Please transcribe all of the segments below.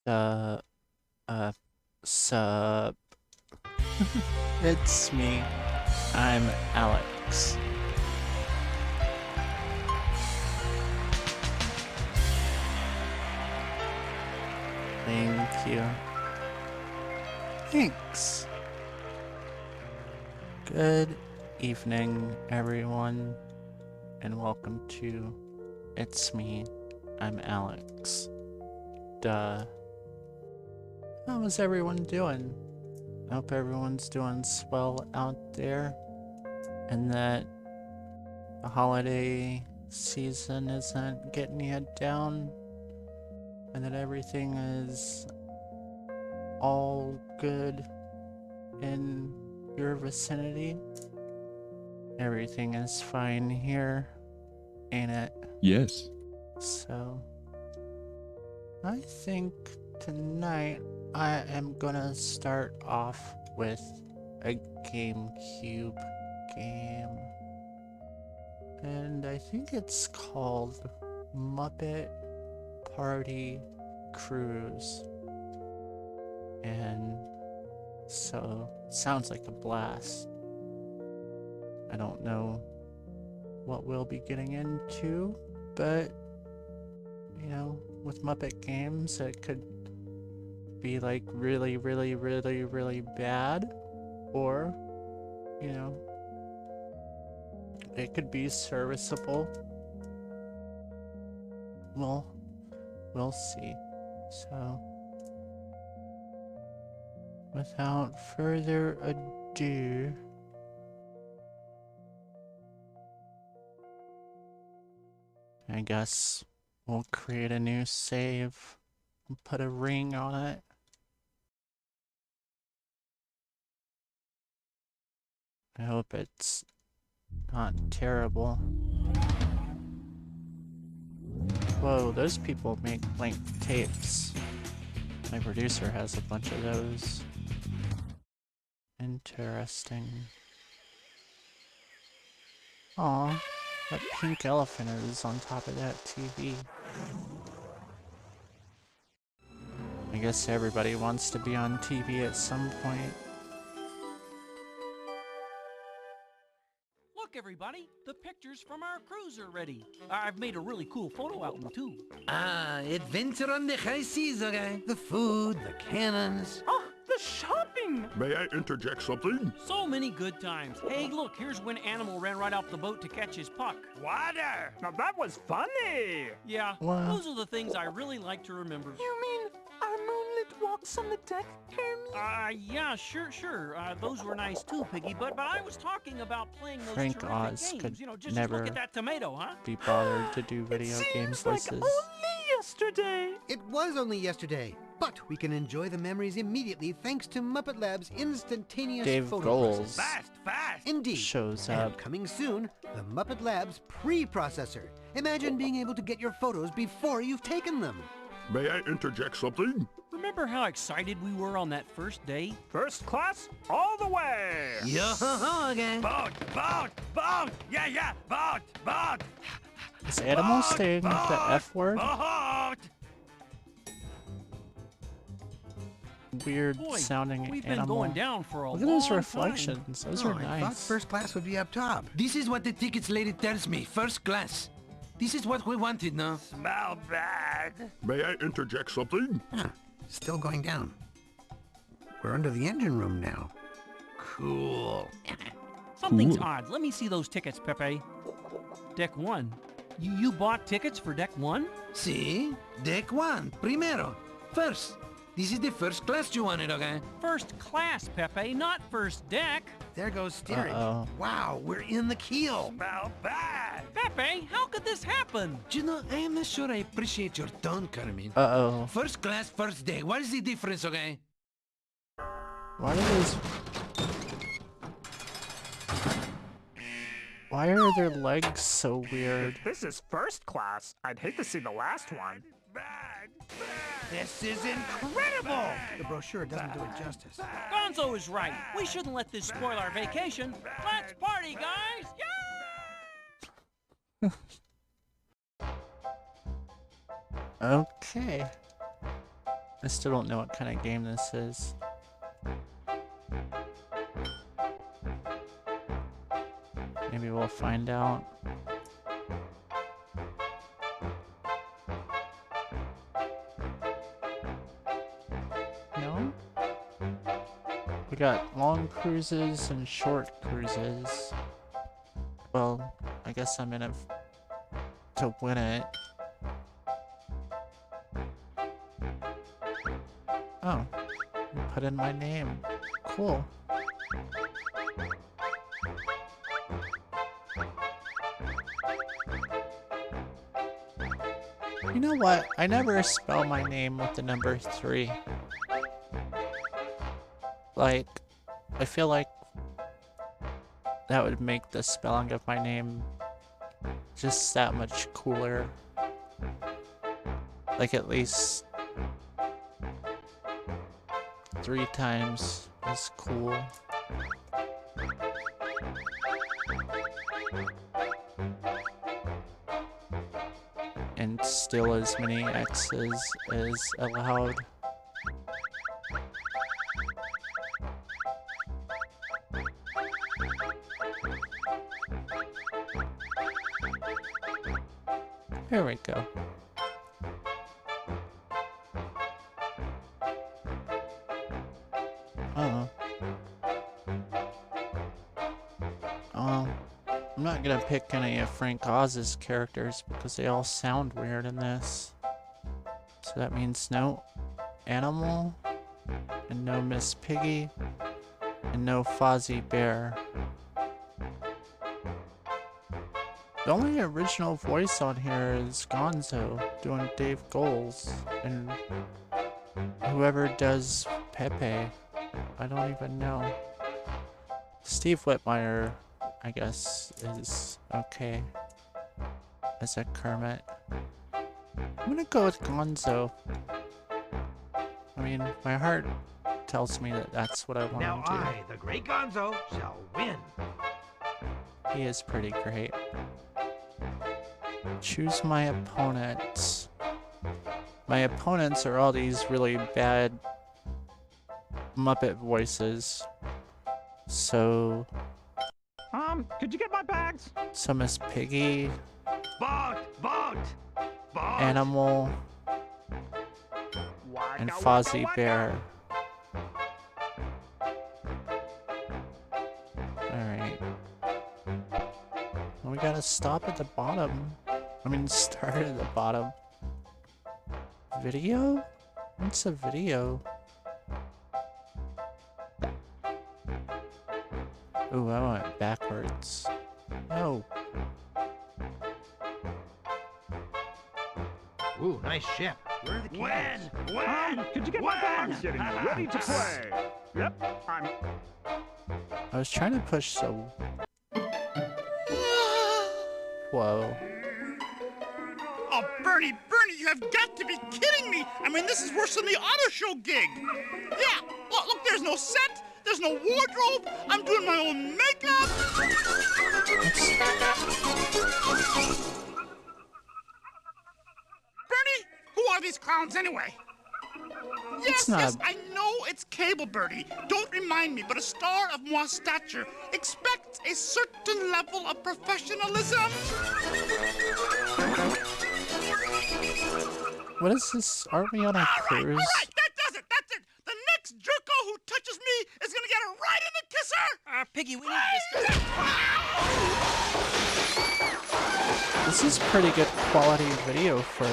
Uh, uh, sup? It's me. I'm Alex. Thank you. Thanks. Good evening, everyone, and welcome to It's Me. I'm Alex. Duh. How is everyone doing? I hope everyone's doing swell out there, and that the holiday season isn't getting you down, and that everything is all good in your vicinity. Everything is fine here, ain't it? Yes. So, I think tonight I am gonna start off with a GameCube game. And I think it's called Muppet Party Cruise. And so, it sounds like a blast. I don't know what we'll be getting into, but, you know, with Muppet games, it could be like really, really, really, really bad, or, you know, it could be serviceable. We'll see. So, without further ado, I guess we'll create a new save and put a ring on it. I hope it's not terrible. Whoa, those people make blank tapes. My producer has a bunch of those. Interesting. Aw, that pink elephant is on top of that TV. I guess everybody wants to be on TV at some point. Look, everybody, the pictures from our cruise are ready. I've made a really cool photo album, too. Adventure on the high seas, okay? The food, the cannons. Oh, the shopping! May I interject something? So many good times. Hey, look, here's when Animal ran right off the boat to catch his puck. Water! Now that was funny! Yeah, Wow. those are the things I really like to remember. You mean our moonlit walks on the deck, Hermie? Yeah, sure. Those were nice too, Piggy, but I was talking about playing those Frank terrific Oz games. could You know, just never look at that tomato, huh? be bothered to do video It game seems like voices. only yesterday! It was only yesterday, but we can enjoy the memories immediately thanks to Muppet Lab's instantaneous Dave photo Goals processing. Fast! Indeed. shows And up. coming soon, the Muppet Lab's pre-processor. Imagine being able to get your photos before you've taken them. May I interject something? Remember how excited we were on that first day? First class, all the way! Yo-ho-ho again. Boat! Yeah, boat! Is Animal saying the F word? Boat! Weird Boy, sounding we've been animal. going down for a Look at long those time. reflections. Those are I thought nice. first class would be up top. This is what the tickets lady tells me, first class. This is what we wanted, no? Smell bad! May I interject something? Still going down. We're under the engine room now. Cool. Something's Cool. odd. Let me see those tickets, Pepe. Deck 1. You bought tickets for Deck 1? See? Deck 1, primero. First. This is the first class you wanted, okay? First class, Pepe, not first deck. There goes steering. Uh-oh. Wow, we're in the keel. Smell bad! Pepe, how could this happen? You know, I am not sure I appreciate your tone, Carmen. Uh-oh. First class, first day. What is the difference, okay? Why are those... Why are their legs so weird? If this is first class, I'd hate to see the last one. Bad! This is incredible! The brochure doesn't do it justice. Gonzo is right. We shouldn't let this spoil our vacation. Let's party, guys! Yeah! Okay. I still don't know what kind of game this is. Maybe we'll find out. No? We got long cruises and short cruises. Well, I guess I'm in it to win it. Oh, put in my name. Cool. You know what? I never spell my name with the number 3. Like, I feel like that would make the spelling of my name just that much cooler. Like, at least 3 times as cool. And still as many X's as allowed. Here we go. I'm not gonna pick any of Frank Oz's characters because they all sound weird in this. So that means no Animal, and no Miss Piggy, and no Fozzie Bear. The only original voice on here is Gonzo doing Dave Goals, and whoever does Pepe, I don't even know. Steve Whitmire, I guess, is okay as a Kermit. I'm gonna go with Gonzo. I mean, my heart tells me that that's what I want Now to do. I, the great Gonzo, shall win. He is pretty great. Choose my opponents. My opponents are all these really bad Muppet voices. So Could you get my bags? Miss Piggy, Boat! Animal, and Fozzie Bear. Alright. Well, we gotta stop at the bottom. I mean, start at the bottom. Video? What's a video? Ooh, I went backwards. No. Ooh, nice ship. Where are the keys? Could you get my bags? Getting ready to play. Yep, I'm... I was trying to push the... Whoa. Oh, Bernie, you have got to be kidding me! I mean, this is worse than the auto show gig! Yeah, look, there's no set, there's no wardrobe, I'm doing my own makeup! Bernie, who are these clowns anyway? Yes, I know it's cable, Bertie. Don't remind me, but a star of moi stature expects a certain level of professionalism. What is this? Aren't we on a cruise? All right, that's it. The next jerko who touches me is gonna get a right in the kisser. Piggy, we need this. This is pretty good quality video for...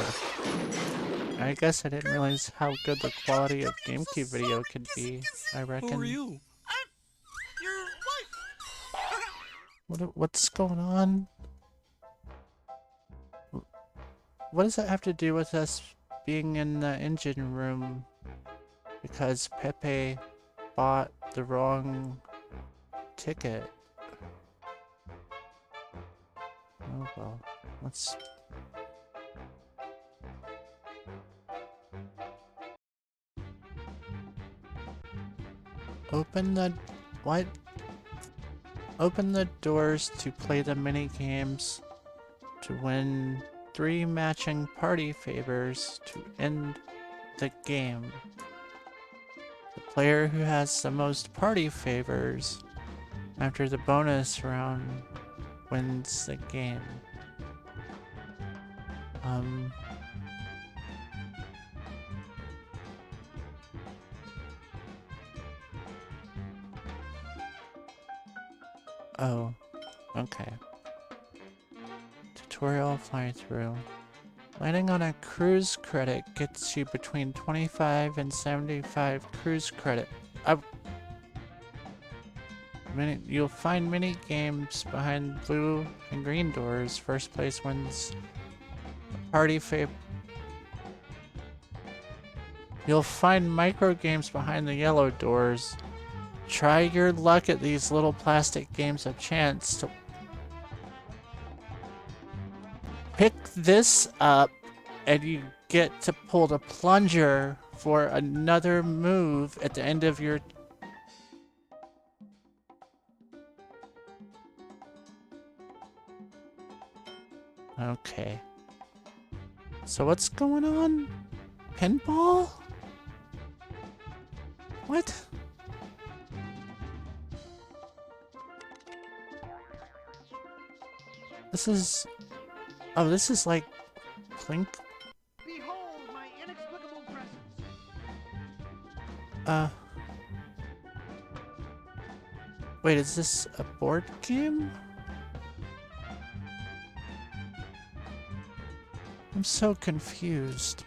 I guess I didn't realize how good the quality of GameCube video could be, I reckon. Who are you? Your wife. What's going on? What does that have to do with us being in the engine room? Because Pepe bought the wrong ticket. Oh well, let's... Open the... what? Open the doors to play the mini games to win 3 matching party favors to end the game. The player who has the most party favors after the bonus round wins the game. Oh, okay. Tutorial fly through. Landing on a cruise credit gets you between 25 and 75 cruise credit. You'll find mini games behind blue and green doors. First place wins a party favor. You'll find micro games behind the yellow doors. Try your luck at these little plastic games of chance to pick this up, and you get to pull the plunger for another move at the end of your... Okay. So what's going on? Pinball? What? This is... Oh, this is like... Plink? Behold my inexplicable presence. Wait, is this a board game? I'm so confused.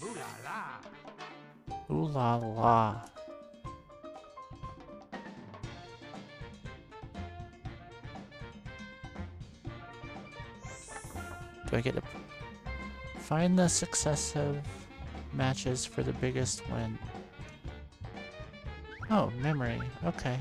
Ooh la la. Ooh la la. Do I get to find the successive matches for the biggest win? Oh, memory. Okay.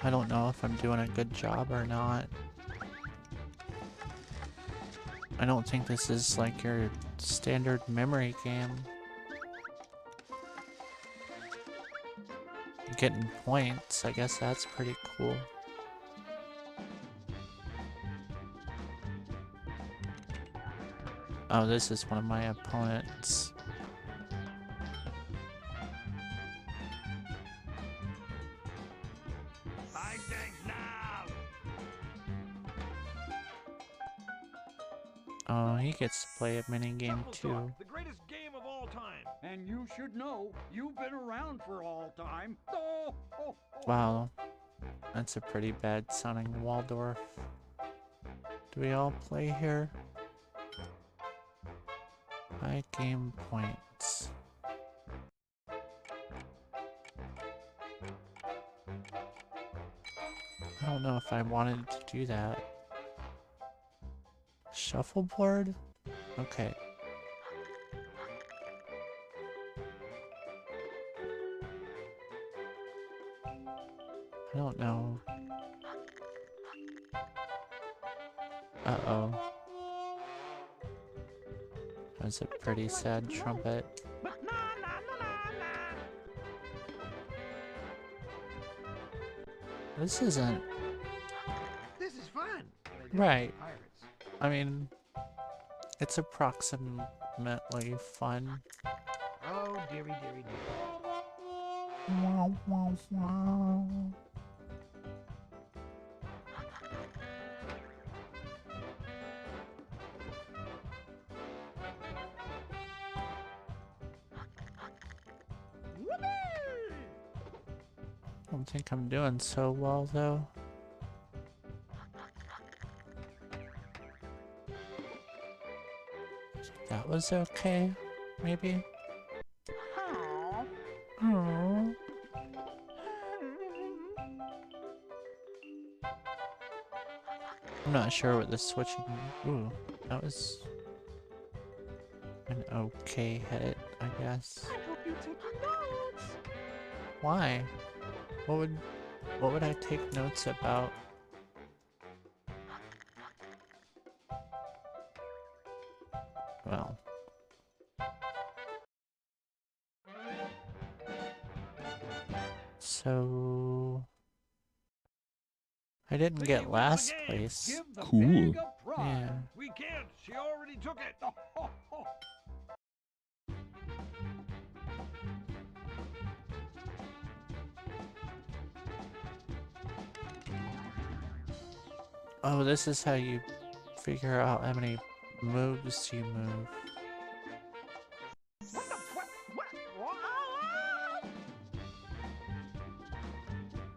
I don't know if I'm doing a good job or not. I don't think this is like your standard memory game. Getting points, I guess that's pretty cool. Oh, this is one of my opponents. Buy things now. Oh, he gets to play a mini game too. The greatest game of all time. And you should know, you've been around for all time. Oh, oh, oh. Wow, that's a pretty bad sounding Waldorf. Do we all play here? High game points. I don't know if I wanted to do that. Shuffleboard? Okay. I don't know. Uh-oh. That's a pretty sad trumpet. This isn't... This is fun. Right. Pirates. I mean, it's approximately fun. Oh, dearie, dearie, dearie. Wow, wow, wow. I don't think I'm doing so well though. That was okay, maybe? Oh. I'm not sure what the switching... Ooh, that was an okay hit, I guess. I hope you're taking notes. Why? What would I take notes about? Well. So I didn't Piggy get wins the last game. place. Give the Cool. pig a prize. Yeah. We can't. She already took it. Oh, this is how you figure out how many moves you move. What the what?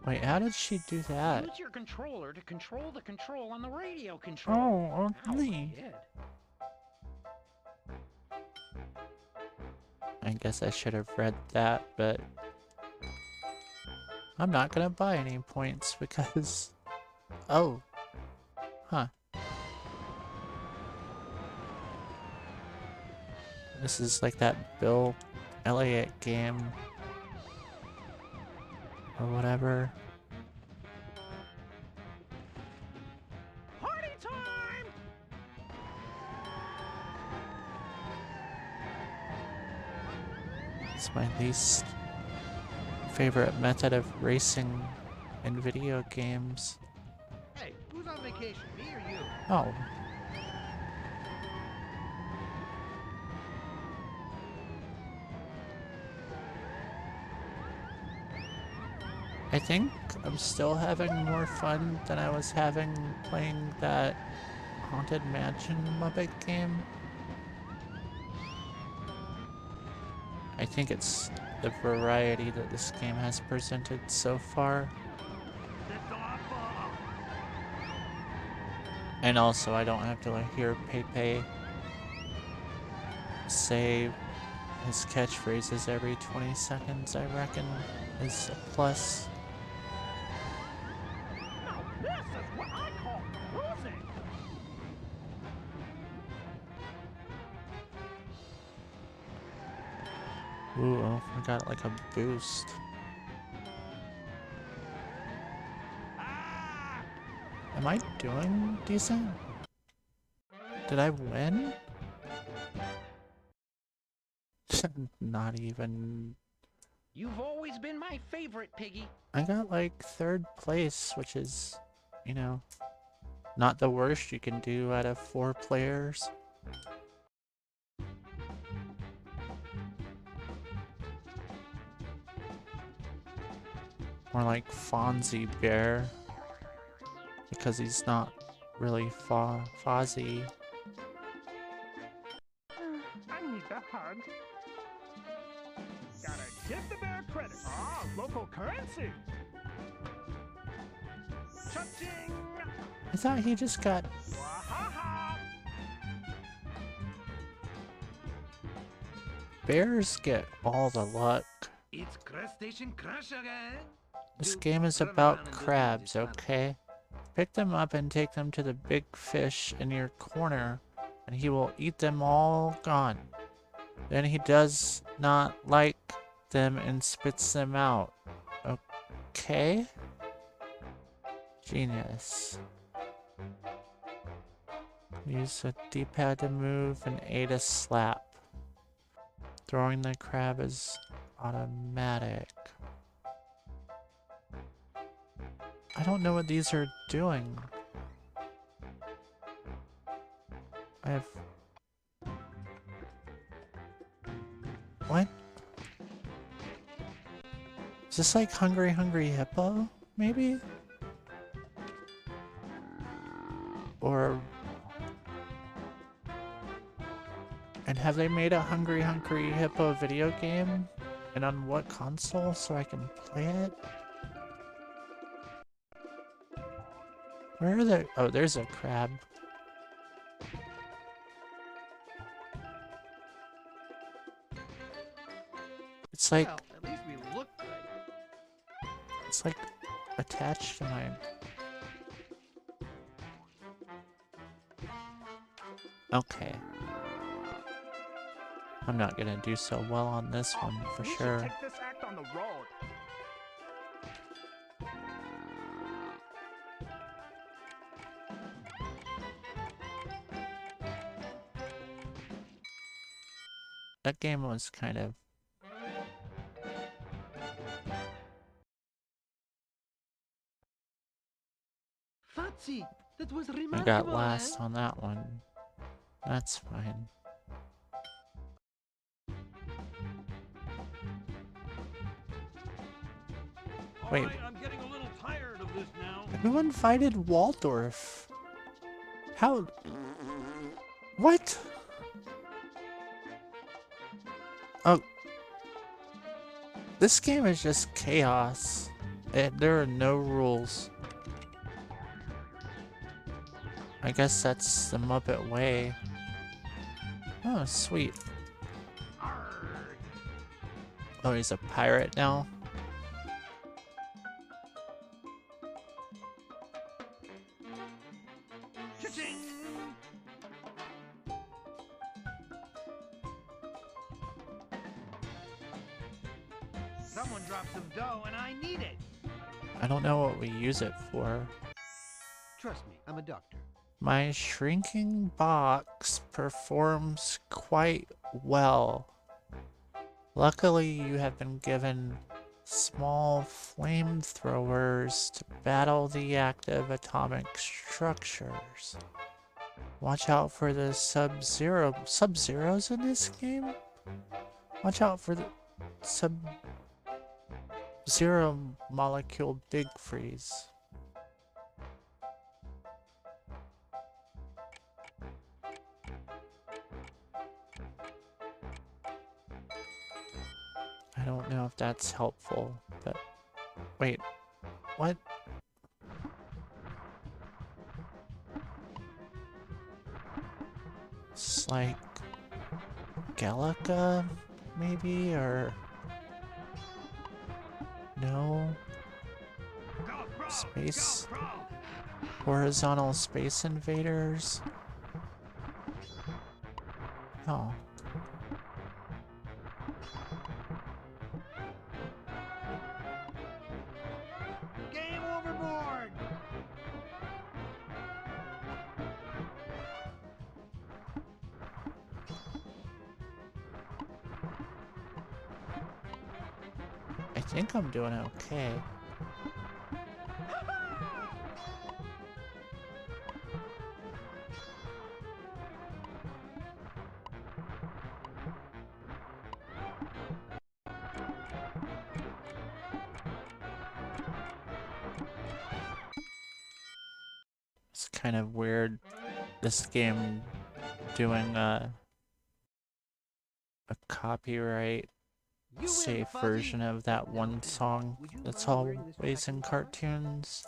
Wait, how did she do that? Use your controller to control the control on the radio control. Oh, Ow, okay. kid. I guess I should have read that, but I'm not gonna buy any points because... Oh. Huh. This is like that Bill Elliott game. Or whatever. Party time! It's my least favorite method of racing in video games. Hey, who's on vacation, me or you? Oh. I think I'm still having more fun than I was having playing that Haunted Mansion Muppet game. I think it's the variety that this game has presented so far. And also, I don't have to hear Pepe say his catchphrases every 20 seconds, I reckon, is a plus. Now this is what I call cruising. Ooh, I got like a boost. Am I doing decent? Did I win? Not even. You've always been my favorite, Piggy. I got like 3rd place, which is, you know, not the worst you can do out of 4 players. More like Fonzie Bear, because he's not really Fozzie. I need the hug. Gotta give the bear credit. Ah, local currency. Cha-ching! I thought he just got... Wahaha! Bears get all the luck. It's Crustacean Crush again. This game is about crabs, okay? Pick them up and take them to the big fish in your corner, and he will eat them all gone. Then he does not like them and spits them out. Okay? Genius. Use a D-pad to move and A to slap. Throwing the crab is automatic. I don't know what these are doing. I have... What? Is this like Hungry Hungry Hippo, maybe? Or... And have they made a Hungry Hungry Hippo video game? And on what console so I can play it? Where are they? Oh, there's a crab. It's like... Well, at least we look good. It's like attached to my... Okay. I'm not gonna do so well on this one for We should sure. take this act on the road. That game was kind of... Fancy, that was I remarkable. got last on that one. That's fine. Wait. Alright, I'm getting a little tired of this now. Who invited Waldorf? How? What? Oh. This game is just chaos. There are no rules. I guess that's the Muppet way. Oh, sweet. Oh, he's a pirate now? Someone dropped some dough and I need it. I don't know what we use it for. Trust me, I'm a doctor. My shrinking box performs quite well. Luckily, you have been given small flamethrowers to battle the active atomic structures. Watch out for the Sub-Zeros in this game? Watch out for the Sub-Zero molecule Big Freeze. I don't know if that's helpful, but wait, what? It's like Gallica, maybe, or no? Space? Horizontal Space Invaders? Oh. Game overboard! I think I'm doing okay. It's kind of weird, this game doing a copyright You win, safe Fuzzy. version of that one song Would you that's mind wearing this always in protective cover? cartoons.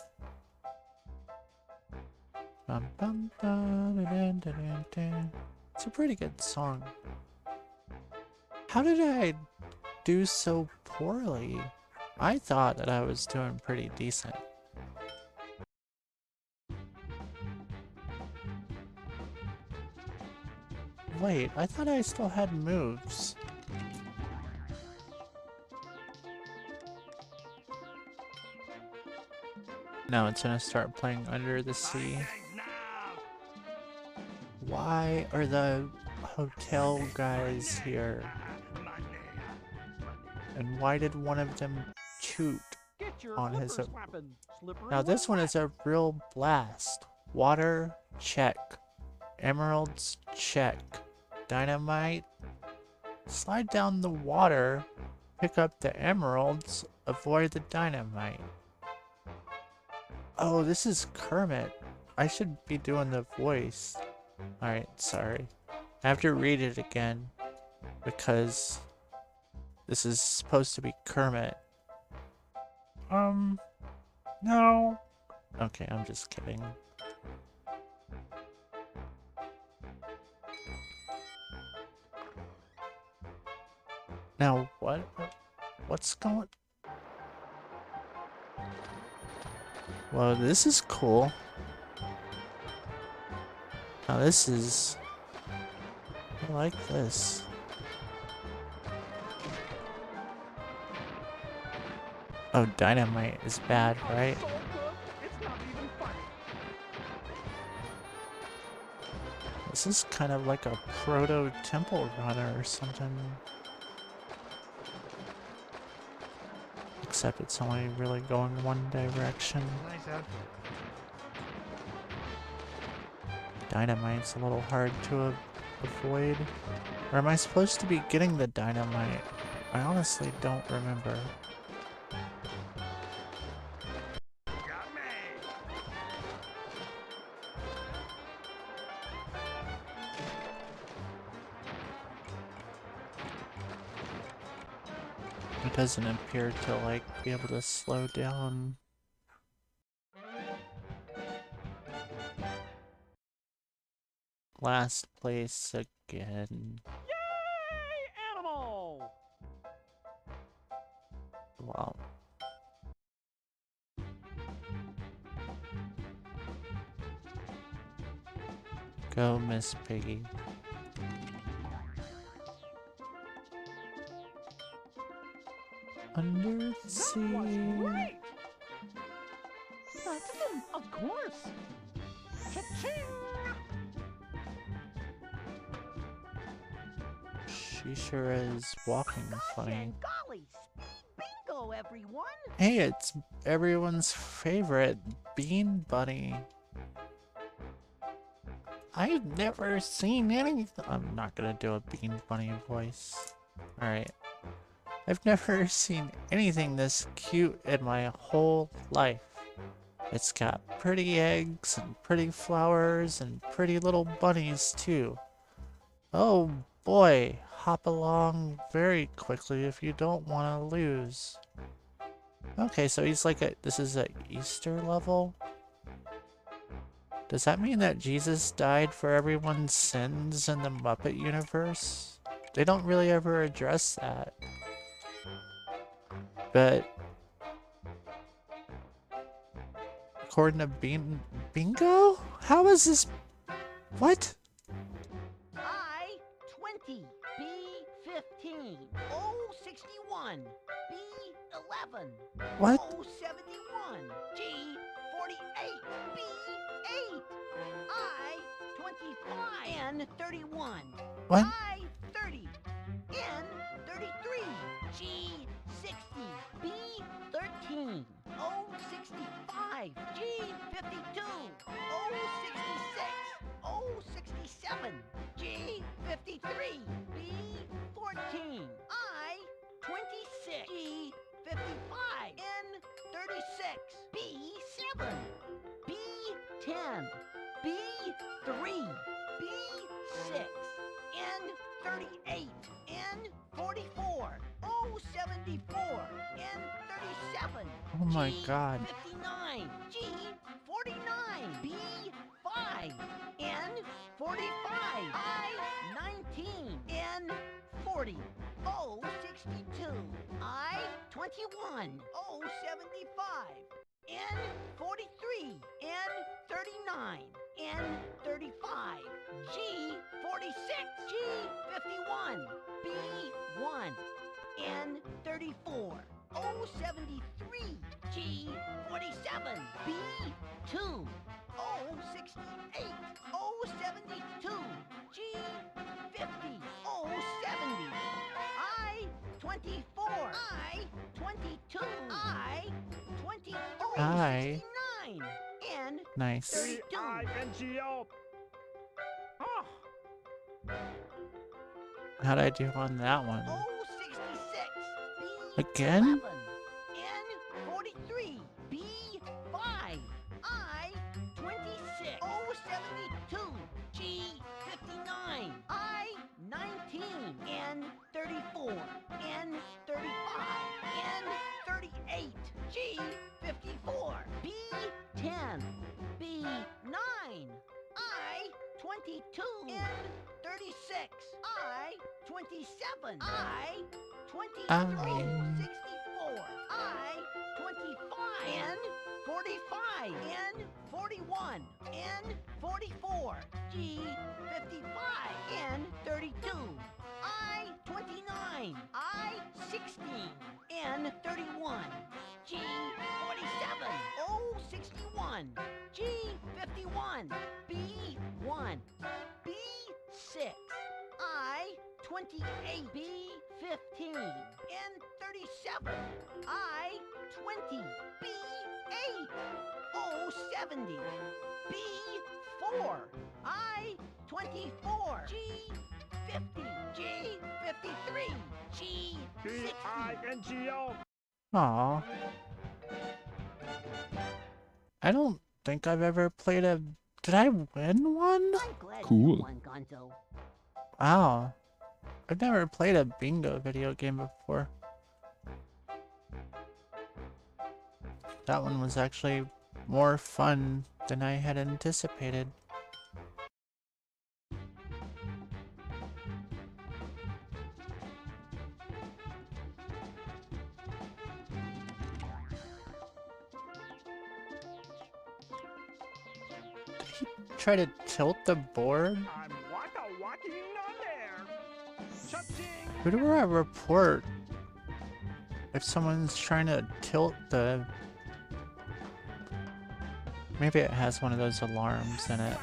Bum, bum, ba, da, da, da, da, da. It's a pretty good song. How did I do so poorly? I thought that I was doing pretty decent. Wait, I thought I still had moves. No, it's gonna start playing Under the Sea. Why are the hotel guys here? And why did one of them shoot Get your on his... flippers flapping, slippery Now this one is a real blast. Water, check. Emeralds, check. Dynamite. Slide down the water, pick up the emeralds, avoid the dynamite. Oh, this is Kermit. I should be doing the voice. Alright, sorry. I have to read it again because this is supposed to be Kermit. No. Okay, I'm just kidding. Now, what's going... Well, this is cool. Now this is... I like this. Oh, dynamite is bad, right? So good, it's not even funny. This is kind of like a proto-temple runner or something. Except it's only really going one direction. Nice outfit. Dynamite's a little hard to avoid. Or am I supposed to be getting the dynamite? I honestly don't remember. Got me. It doesn't appear to, like, be able to slow down. Last place again. Yay, animal! Wow. Go, Miss Piggy. Under the sea. Great! Platinum, of course. Cha-ching! She sure is walking funny. Golly, speed bingo, everyone! Hey, it's everyone's favorite Bean Bunny. I've never seen anything. I'm not gonna do a Bean Bunny voice. Alright. I've never seen anything this cute in my whole life. It's got pretty eggs and pretty flowers and pretty little bunnies too. Oh boy, hop along very quickly if you don't want to lose. Okay, so he's like this is a Easter level? Does that mean that Jesus died for everyone's sins in the Muppet universe? They don't really ever address that. But according to Bingo? How is this? What? I-20, B-15, O-61, B-11, What? O-71, G-48, B-8, I-25, N-31, What? I-30, N-33, G-60, B-13, O-65, G-52, O-66, O-67, G-53, B-14, I-26, G-55, N-36, B-7, B-10, B-3, B-6, N-38, N-44, O-74, N-37, Oh my god. G-59, G-49, B-5, N-45, I-19, N-40, O-62, I-21, O-75, N-43, N-39, N-35, G-46, G-51, B-1, N-34, O-73, G-47, B-2, O-68, O-72, G-50, O-70, I-24, I-22, I-24, O-69, Nice. N-32, B-I-N-G-O. Oh, How'd I do on that one? O-66, Again? B-11, N-43, B-5, I-26, O-72, G-59, I-19, N-34, N-35, N-38, G-54, B-10, B-9, I-22, N-36, I-27, I-23, O-64, I-25, N-45, N-41, N-44, G-55, N-32, I-29, I-16, N-31, 1. B1. B6. I28. B15. N37. I20. B8. O70. B4. I24. G50. G53. G60. B-I-N-G-O. Aw. I don't think I've ever played a... Did I win one? I'm glad Cool. you won, Gonzo. Wow. I've never played a bingo video game before. That one was actually more fun than I had anticipated. Did he try to tilt the board? I'm walking on there. Cha-ching. Who do I report if someone's trying to tilt the... Maybe it has one of those alarms in it.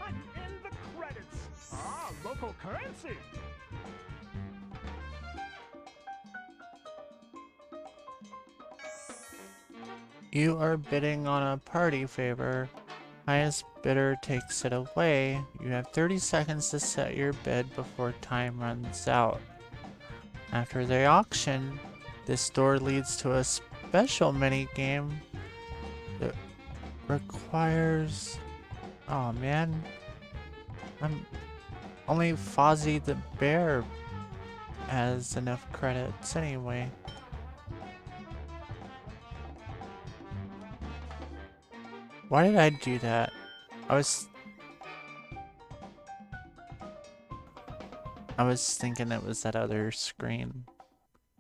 I'm in the credits. Ah, local currency. You are bidding on a party favor. Highest bidder takes it away. You have 30 seconds to set your bid before time runs out. After the auction, this door leads to a special mini game that requires... Oh man. Only Fozzie the Bear has enough credits anyway. Why did I do that? I was thinking it was that other screen.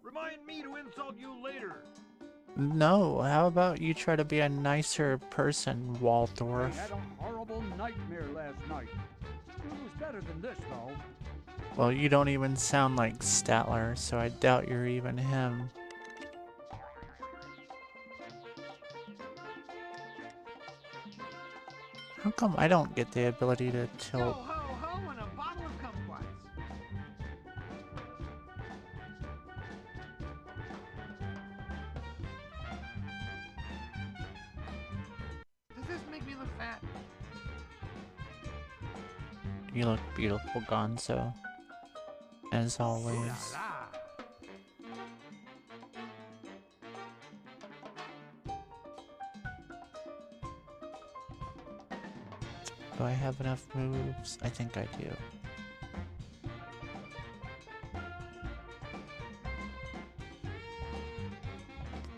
Remind me to insult you later. No, how about you try to be a nicer person, I Waldorf? had a horrible nightmare last night. It was better than this, though. Well, you don't even sound like Statler, so I doubt you're even him. How come I don't get the ability to tilt? Ho, ho, and a bottle of kumquats. Does this make me look fat? You look beautiful, Gonzo. As always. Do I have enough moves? I think I do.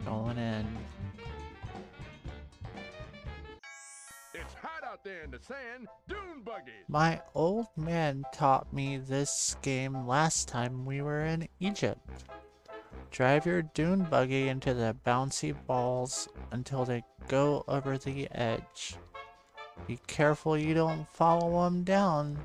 Going in. It's hot out there in the sand. Dune buggies. My old man taught me this game last time we were in Egypt. Drive your dune buggy into the bouncy balls until they go over the edge. Be careful you don't follow them down.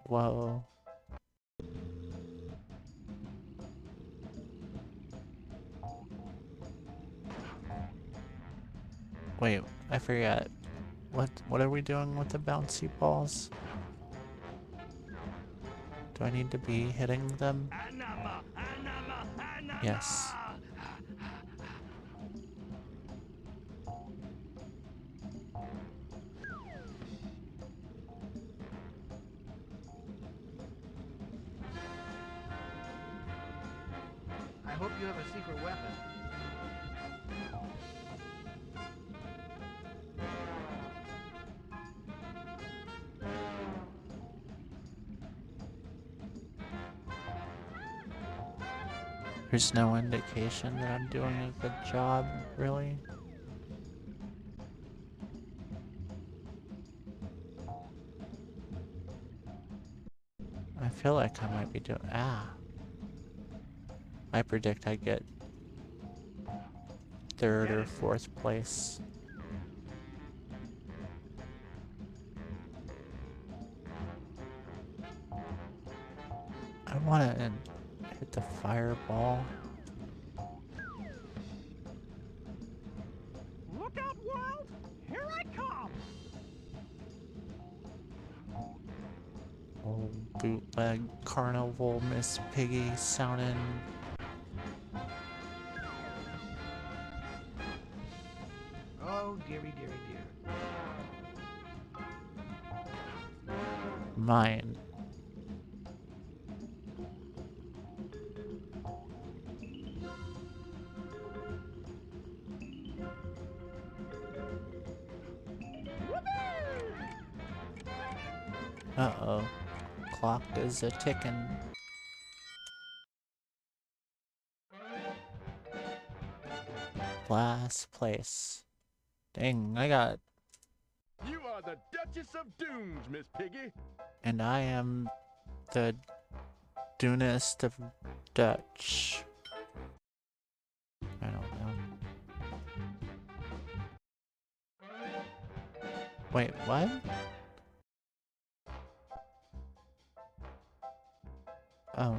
Whoa. Wait, I forgot. What are we doing with the bouncy balls? Do I need to be hitting them? Yes. I hope you have a secret weapon. There's no indication that I'm doing a good job, really. I feel like I might be doing... I predict I get 3rd or 4th place. want to hit the fireball. Look out, world! Here I come! Old bootleg carnival Miss Piggy sounding. Oh, dearie, dearie, dear. Mine. Uh-oh. Clock is a ticking. Last place. Dang, I got... You are the Duchess of Dunes, Miss Piggy. And I am the Dunest of Dutch. I don't know. Wait, what? Oh.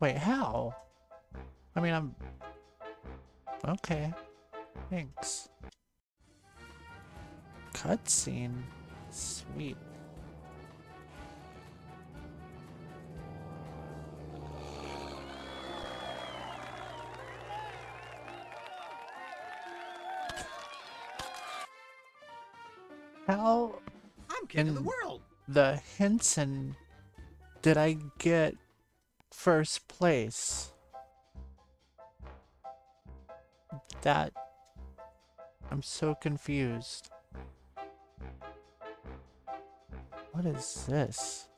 Wait, how? I mean, I'm... Okay. Thanks. Cutscene. Sweet. How I'm king of the in world. the Henson did I get first place? That... I'm so confused. What is this?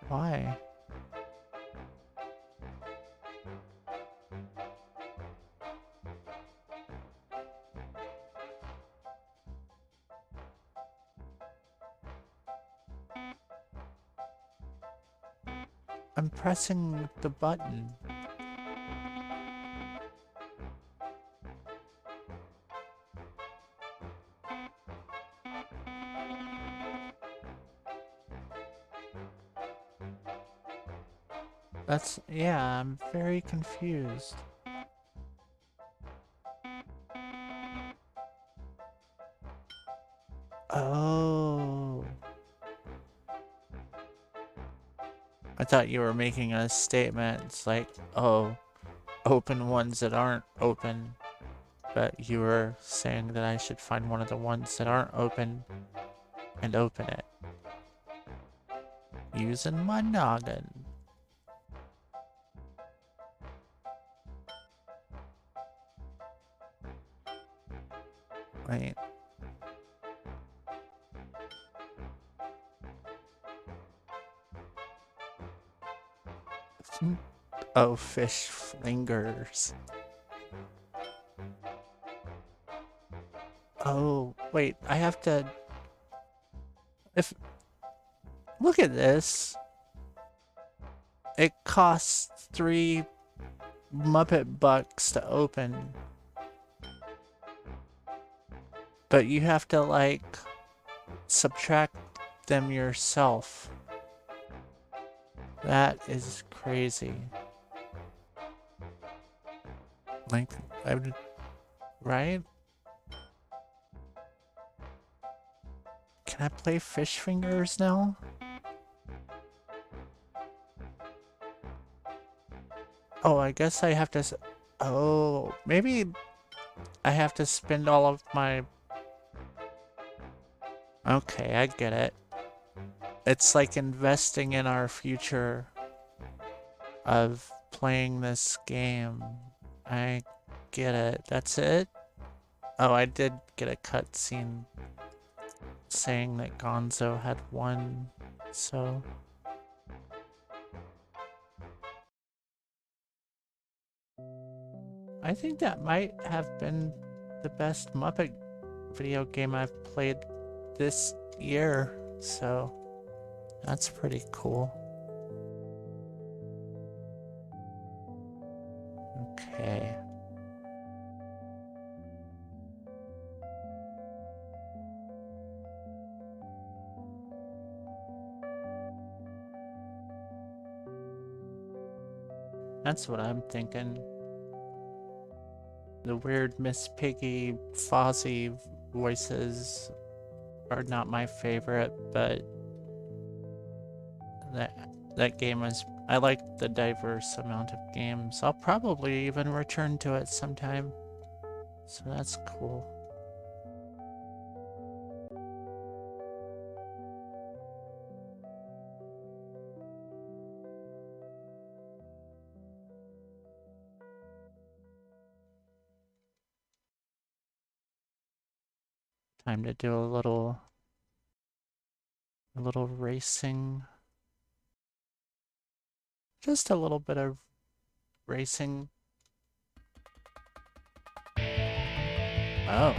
Why? I'm pressing the button. That's... yeah, I'm very confused. Oh. I thought you were making a statement. It's like, oh, open ones that aren't open. But you were saying that I should find one of the ones that aren't open and open it. Using my noggin. Wait. Oh, fish fingers. Oh, wait, I have to... If... Look at this. It costs 3 Muppet bucks to open. But you have to, like, subtract them yourself. That is crazy. Like, I would... Right? Can I play fish fingers now? Oh, I guess I have to... Oh, maybe I have to spend all of my... Okay, I get it. It's like investing in our future of playing this game. I get it. That's it? Oh, I did get a cutscene saying that Gonzo had won, so... I think that might have been the best Muppet video game I've played this year, so that's pretty cool. Okay. That's what I'm thinking. The weird Miss Piggy, Fozzie voices are not my favorite, but that game was... I like the diverse amount of games. I'll probably even return to it sometime. So that's cool. Time to do a little racing. Just a little bit of racing. Oh.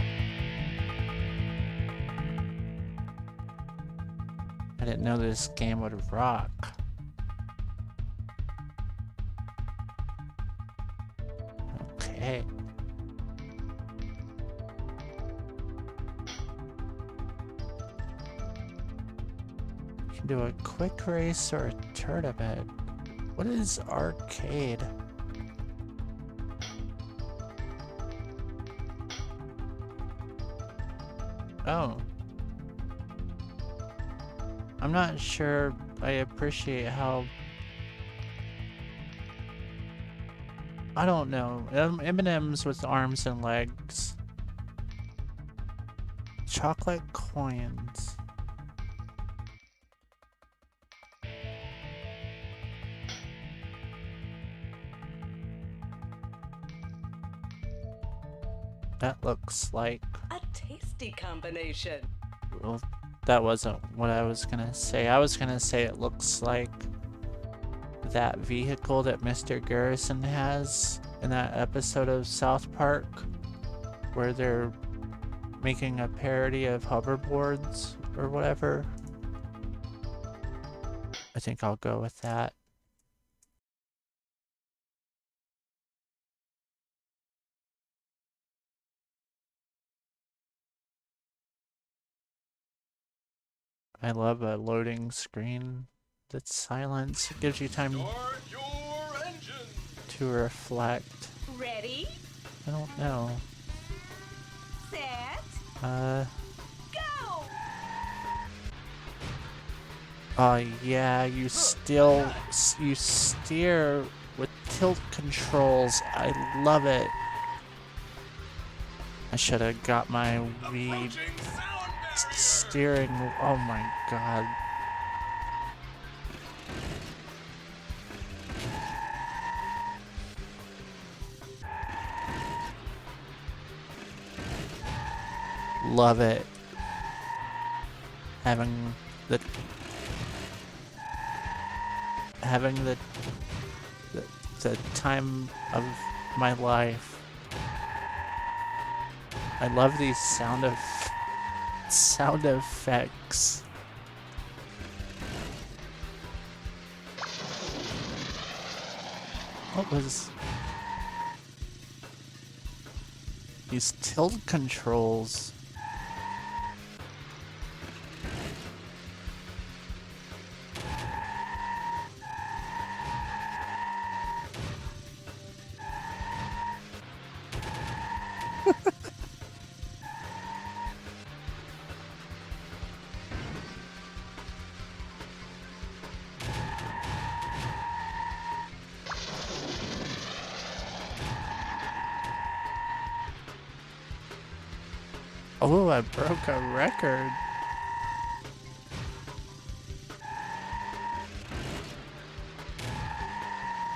I didn't know this game would rock. Okay. You can do a quick race or a tournament. What is arcade? Oh. I'm not sure I appreciate how... I don't know. M&M's with arms and legs. Chocolate coins. That looks like... a tasty combination. Well, that wasn't what I was gonna say. I was gonna say it looks like that vehicle that Mr. Garrison has in that episode of South Park where they're making a parody of hoverboards or whatever. I think I'll go with that. I love a loading screen that's silent. It gives you time to reflect. Ready? I don't know. Set. Go! Oh yeah, you steer with tilt controls. I love it. I should have got my Wii steering. Oh my god. Love it. Having the time of my life. I love these sound effects. What was these tilt controls? Oh, I broke a record.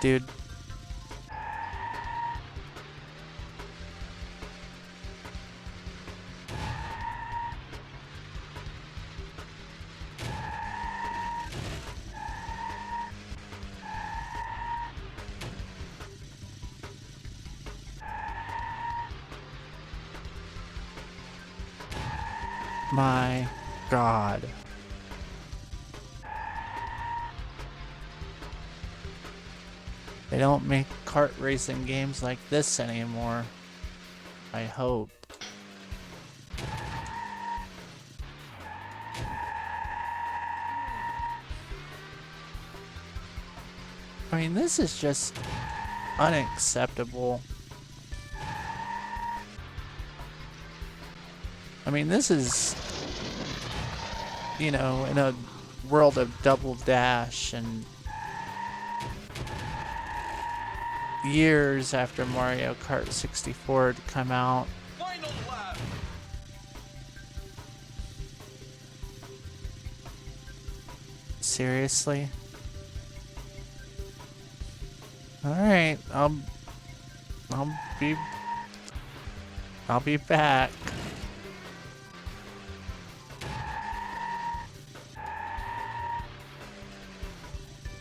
Dude. My God. They don't make kart racing games like this anymore. I hope. I mean, this is just unacceptable. I mean, this is, you know, in a world of Double Dash and years after Mario Kart 64 had come out. Final lap. Seriously? Alright, I'll be back.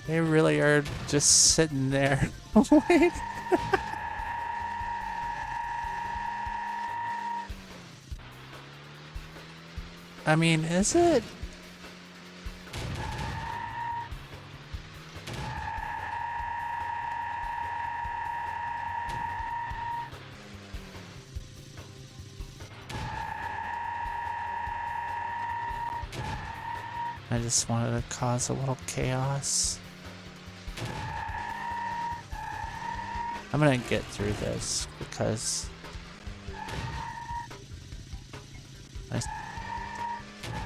They really are just sitting there. Wait. I mean, is it? I just wanted to cause a little chaos. I'm gonna get through this because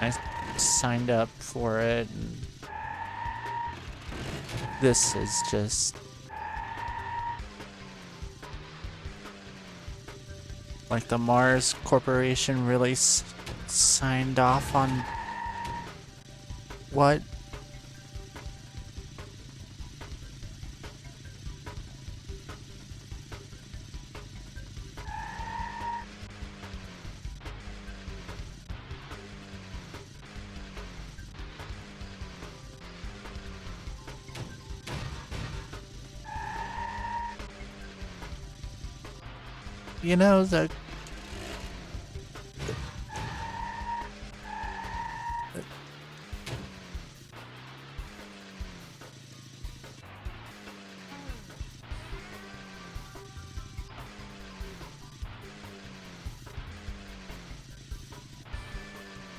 I signed up for it, and this is just like the Mars Corporation really signed off on what? You know, I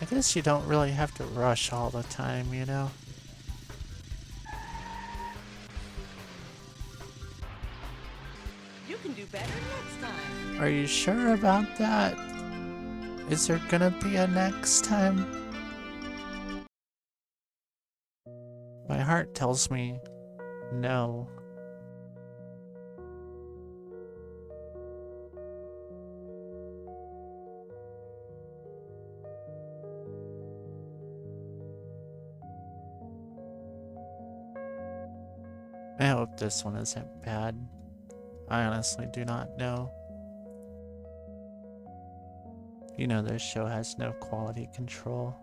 guess you don't really have to rush all the time, you know? You can do better next time. Are you sure about that? Is there gonna be a next time? My heart tells me no. I hope this one isn't bad. I honestly do not know. You know, this show has no quality control.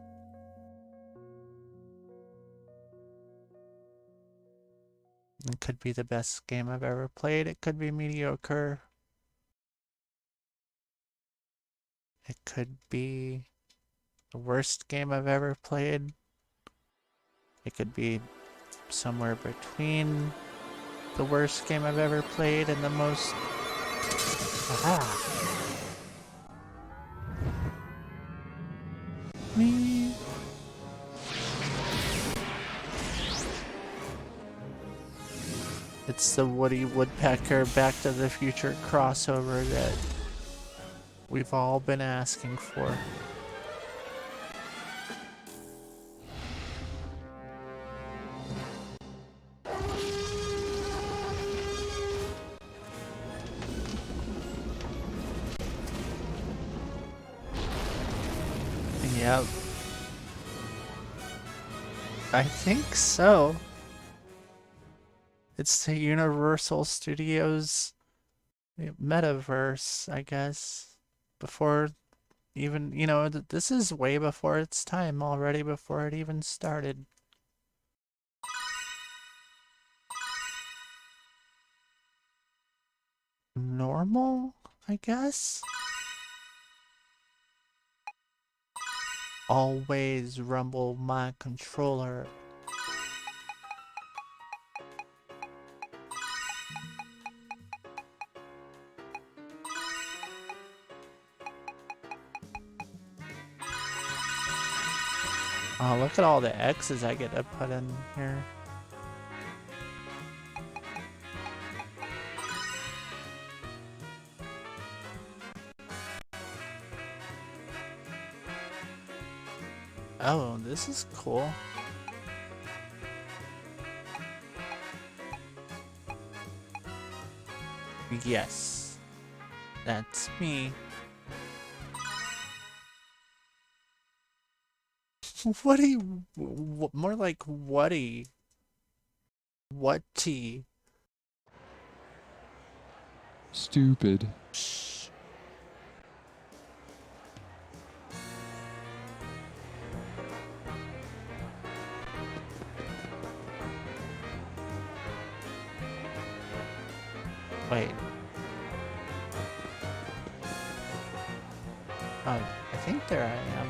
It could be the best game I've ever played. It could be mediocre. It could be the worst game I've ever played. It could be somewhere between the worst game I've ever played and the most... Me. It's the Woody Woodpecker Back to the Future crossover that we've all been asking for. Yep. I think so. It's the Universal Studios metaverse, I guess. Before even, you know, this is way before its time already, before it even started. Normal, I guess? Always rumble my controller. Oh, look at all the X's I get to put in here. Oh, this is cool. Yes. That's me. Woody, more like Woody. Whatty. Stupid. Shh. Wait. Oh, I think there I am.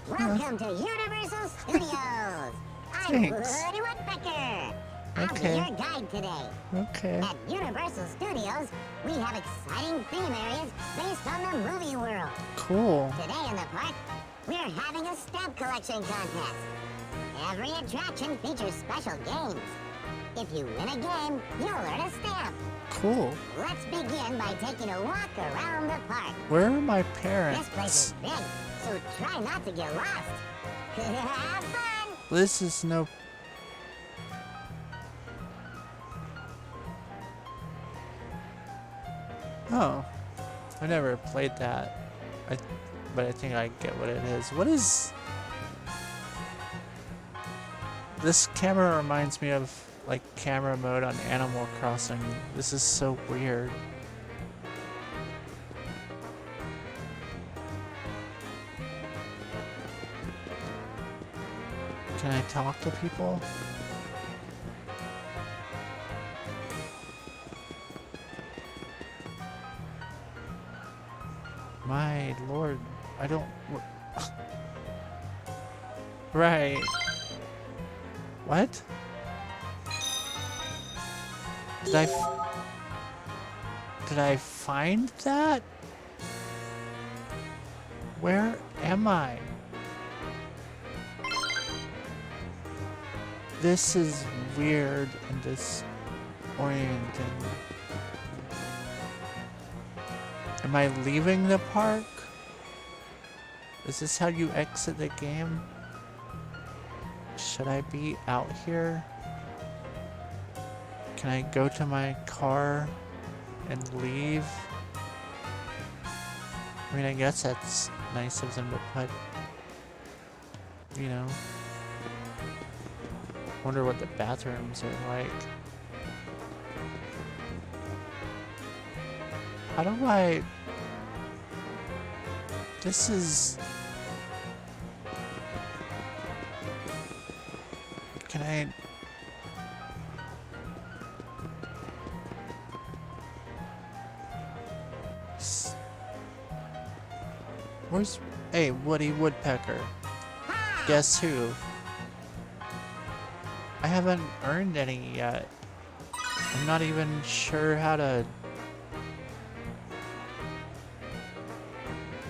Welcome to Universal Studios. I'm Thanks. Woody Woodpecker. I'll be Okay. your guide today. Okay. At Universal Studios, we have exciting theme areas based on the movie world. Cool. Today in the park, we're having a stamp collection contest. Every attraction features special games. If you win a game, you'll earn a stamp. Cool. Let's begin by taking a walk around the park. Where are my This place parents? is big, so try not to get lost. Have fun! This is no... Oh. I never played that. But I think I get what it is. What is... This camera reminds me of, like, camera mode on Animal Crossing. This is so weird. Can I talk to people? My lord, I don't... Right. What? Did I find that? Where am I? This is weird and disorienting. Am I leaving the park? Is this how you exit the game? Should I be out here? Can I go to my car and leave? I mean, I guess that's nice of them to put, you know. Wonder what the bathrooms are like. How do I... This is... Can I... Where's... Hey, Woody Woodpecker. Guess who? I haven't earned any yet. I'm not even sure how to...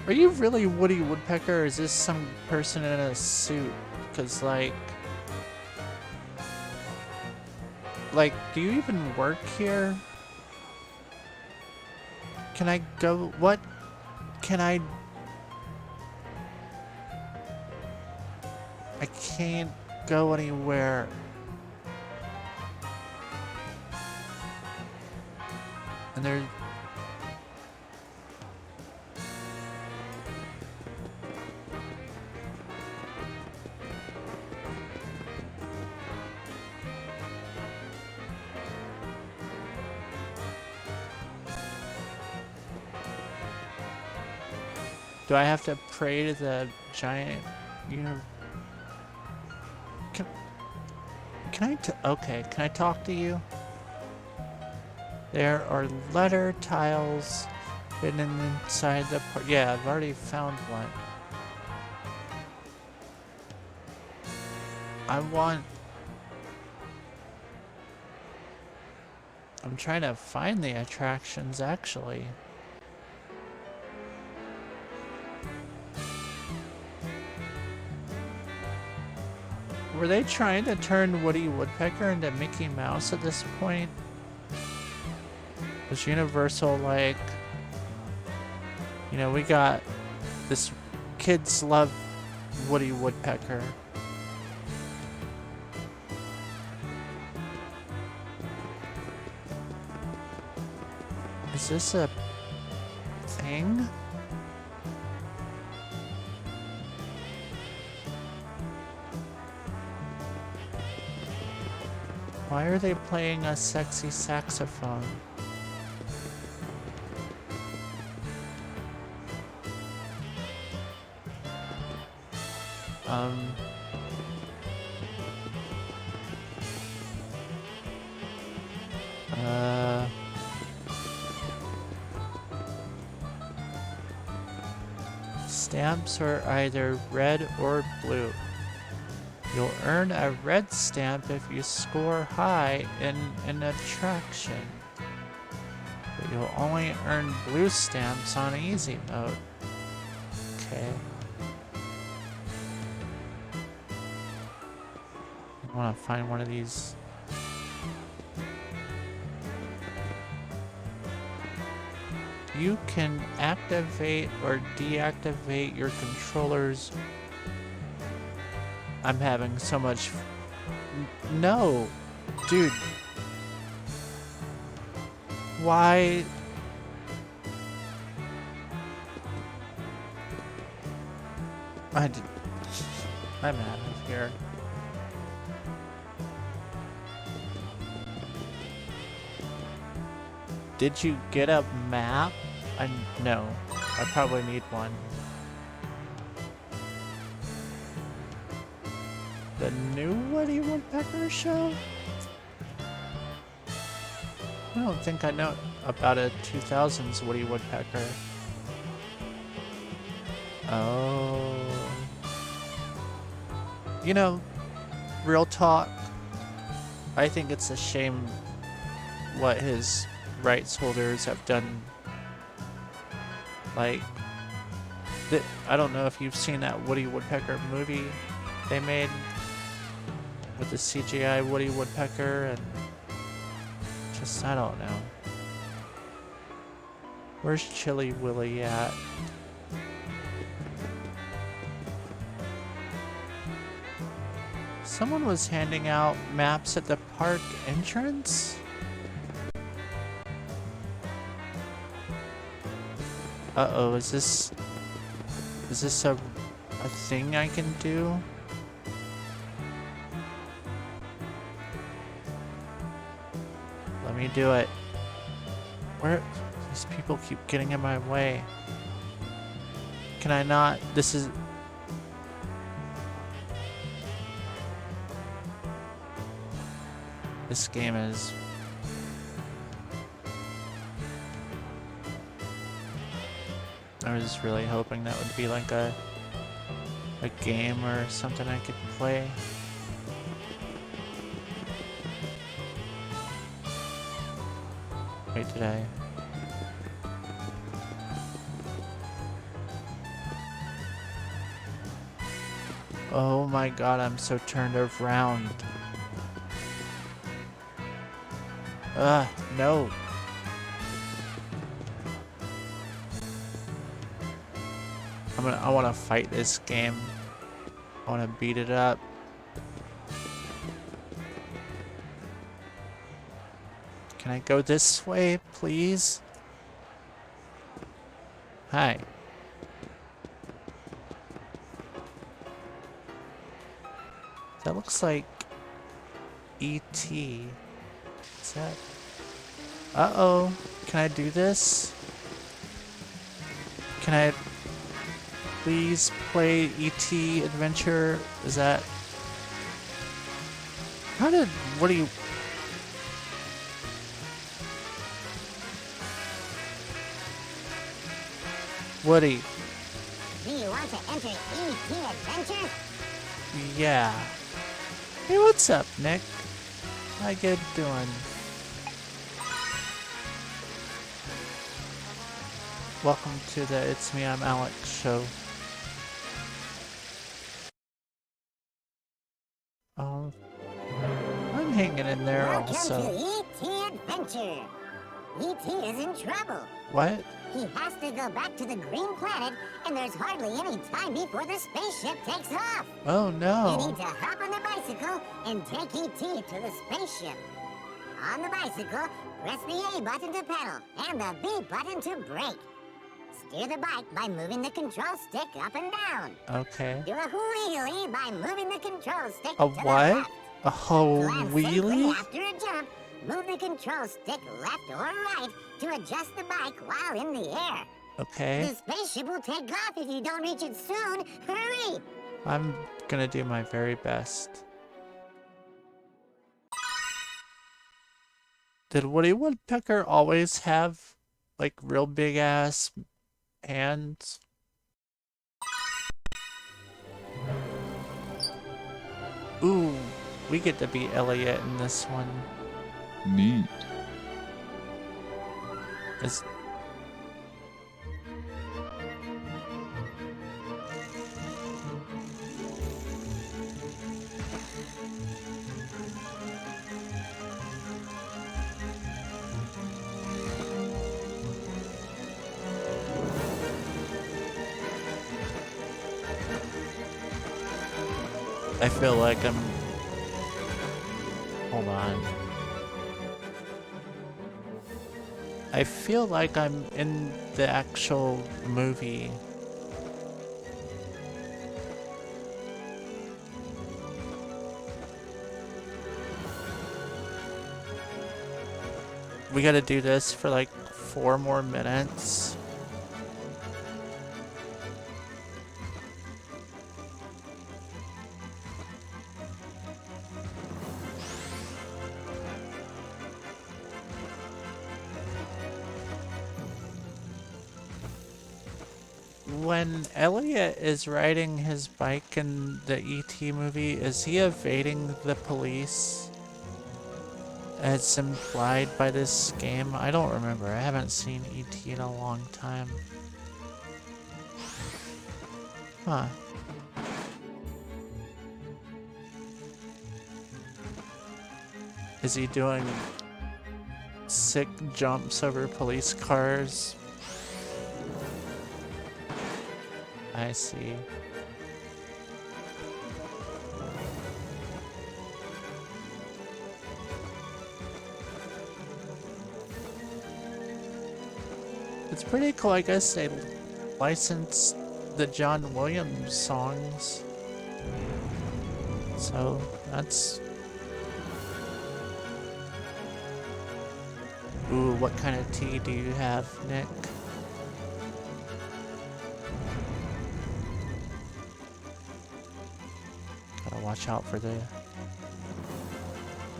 Are you really Woody Woodpecker, or is this some person in a suit? Because, like, do you even work here? Can I go... What? Can I... I can't go anywhere. And there's... Do I have to pray to the giant, okay, can I talk to you? There are letter tiles hidden inside the part. Yeah, I've already found one. I'm trying to find the attractions, actually. Were they trying to turn Woody Woodpecker into Mickey Mouse at this point? Was Universal like, we got This kids love Woody Woodpecker. Is this a thing? Why are they playing a sexy saxophone? Stamps are either red or blue. You'll earn a red stamp if you score high in an attraction. But you'll only earn blue stamps on easy mode. Okay. I want to find one of these. You can activate or deactivate your controllers. I'm having so much. No, dude. Why? I'm out of here. Did you get a map? No. I probably need one. The new Woody Woodpecker show? I don't think I know about a 2000s Woody Woodpecker. Oh. You know, real talk, I think it's a shame what his rights holders have done. Like, I don't know if you've seen that Woody Woodpecker movie they made with the CGI Woody Woodpecker, and just, I don't know. Where's Chili Willy at? Someone was handing out maps at the park entrance? Uh-oh, is this a thing I can do? Let me do it. Where? These people keep getting in my way. Can I not? This game is... I was really hoping that would be like a game or something I could play. Wait, did I? Oh my god, I'm so turned around. No. I want to fight this game. I want to beat it up. Can I go this way, please? Hi. That looks like E.T. Is that? Uh-oh. Can I do this? Can I please play E.T. Adventure? Is that... How did... What do you... Woody. Do you want to enter E.T. Adventure? Yeah. Hey, what's up, Nick? How you doing? Welcome to the It's Me, I'm Alex show. Oh, I'm hanging in there also. Welcome to E.T. Adventure. E.T. is in trouble. What? He has to go back to the green planet, and there's hardly any time before the spaceship takes off. Oh You no. need to hop on the bicycle and take E.T. to the spaceship. On the bicycle, press the A button to pedal and the B button to brake. Steer the bike by moving the control stick up and down. Okay. Do a wheelie by moving the control stick A to the what? left. A whole Land safely wheelie? after a jump, move the control stick left or right to adjust the bike while in the air. Okay. The spaceship will take off if you don't reach it soon. Hurry! I'm gonna do my very best. Did Woody Woodpecker always have, like, real big ass hands? Ooh, we get to be Elliot in this one. Neat. Is I feel like I'm... Hold on. I feel like I'm in the actual movie. We gotta do this for like 4 more minutes. When Elliot is riding his bike in the E.T. movie, is he evading the police? As implied by this game? I don't remember. I haven't seen E.T. in a long time. Huh. Is he doing sick jumps over police cars? I see. It's pretty cool, I guess they licensed the John Williams songs. So, that's... Ooh, what kind of tea do you have, Nick? Gotta watch out for the...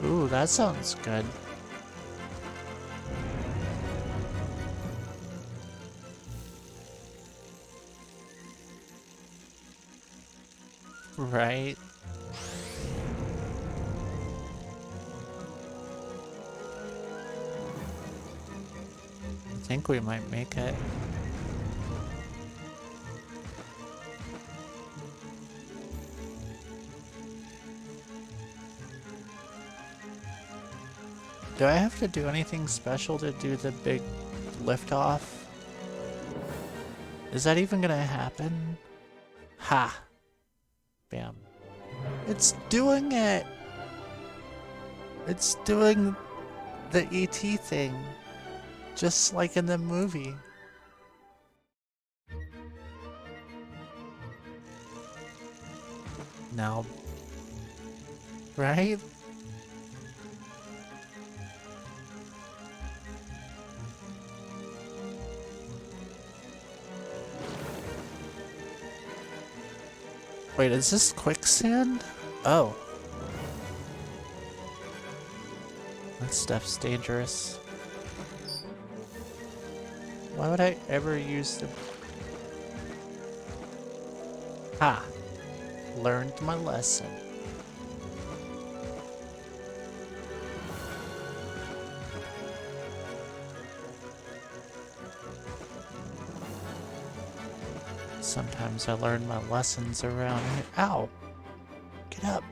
Ooh, that sounds good. Right. I think we might make it. Do I have to do anything special to do the big liftoff? Is that even gonna happen? Ha! Bam. It's doing it! It's doing the ET thing. Just like in the movie. Now... Right? Wait, is this quicksand? Oh. That stuff's dangerous. Why would I ever use the... Ha! Learned my lesson. Sometimes I learn my lessons around here. Ow! Get up!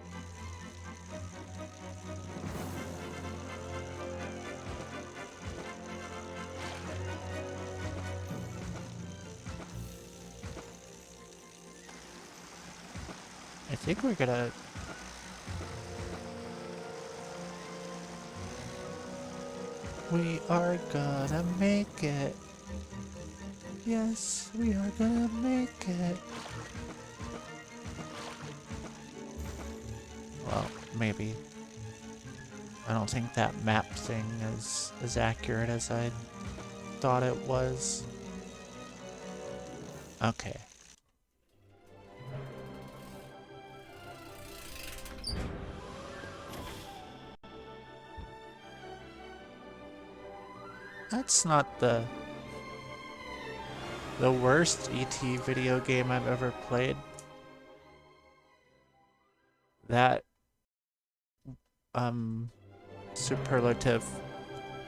I think we're gonna... We are gonna make it. Yes, we are gonna make it. Well, maybe. I don't think that map thing is as accurate as I thought it was. Okay. That's not the worst ET video game I've ever played. That superlative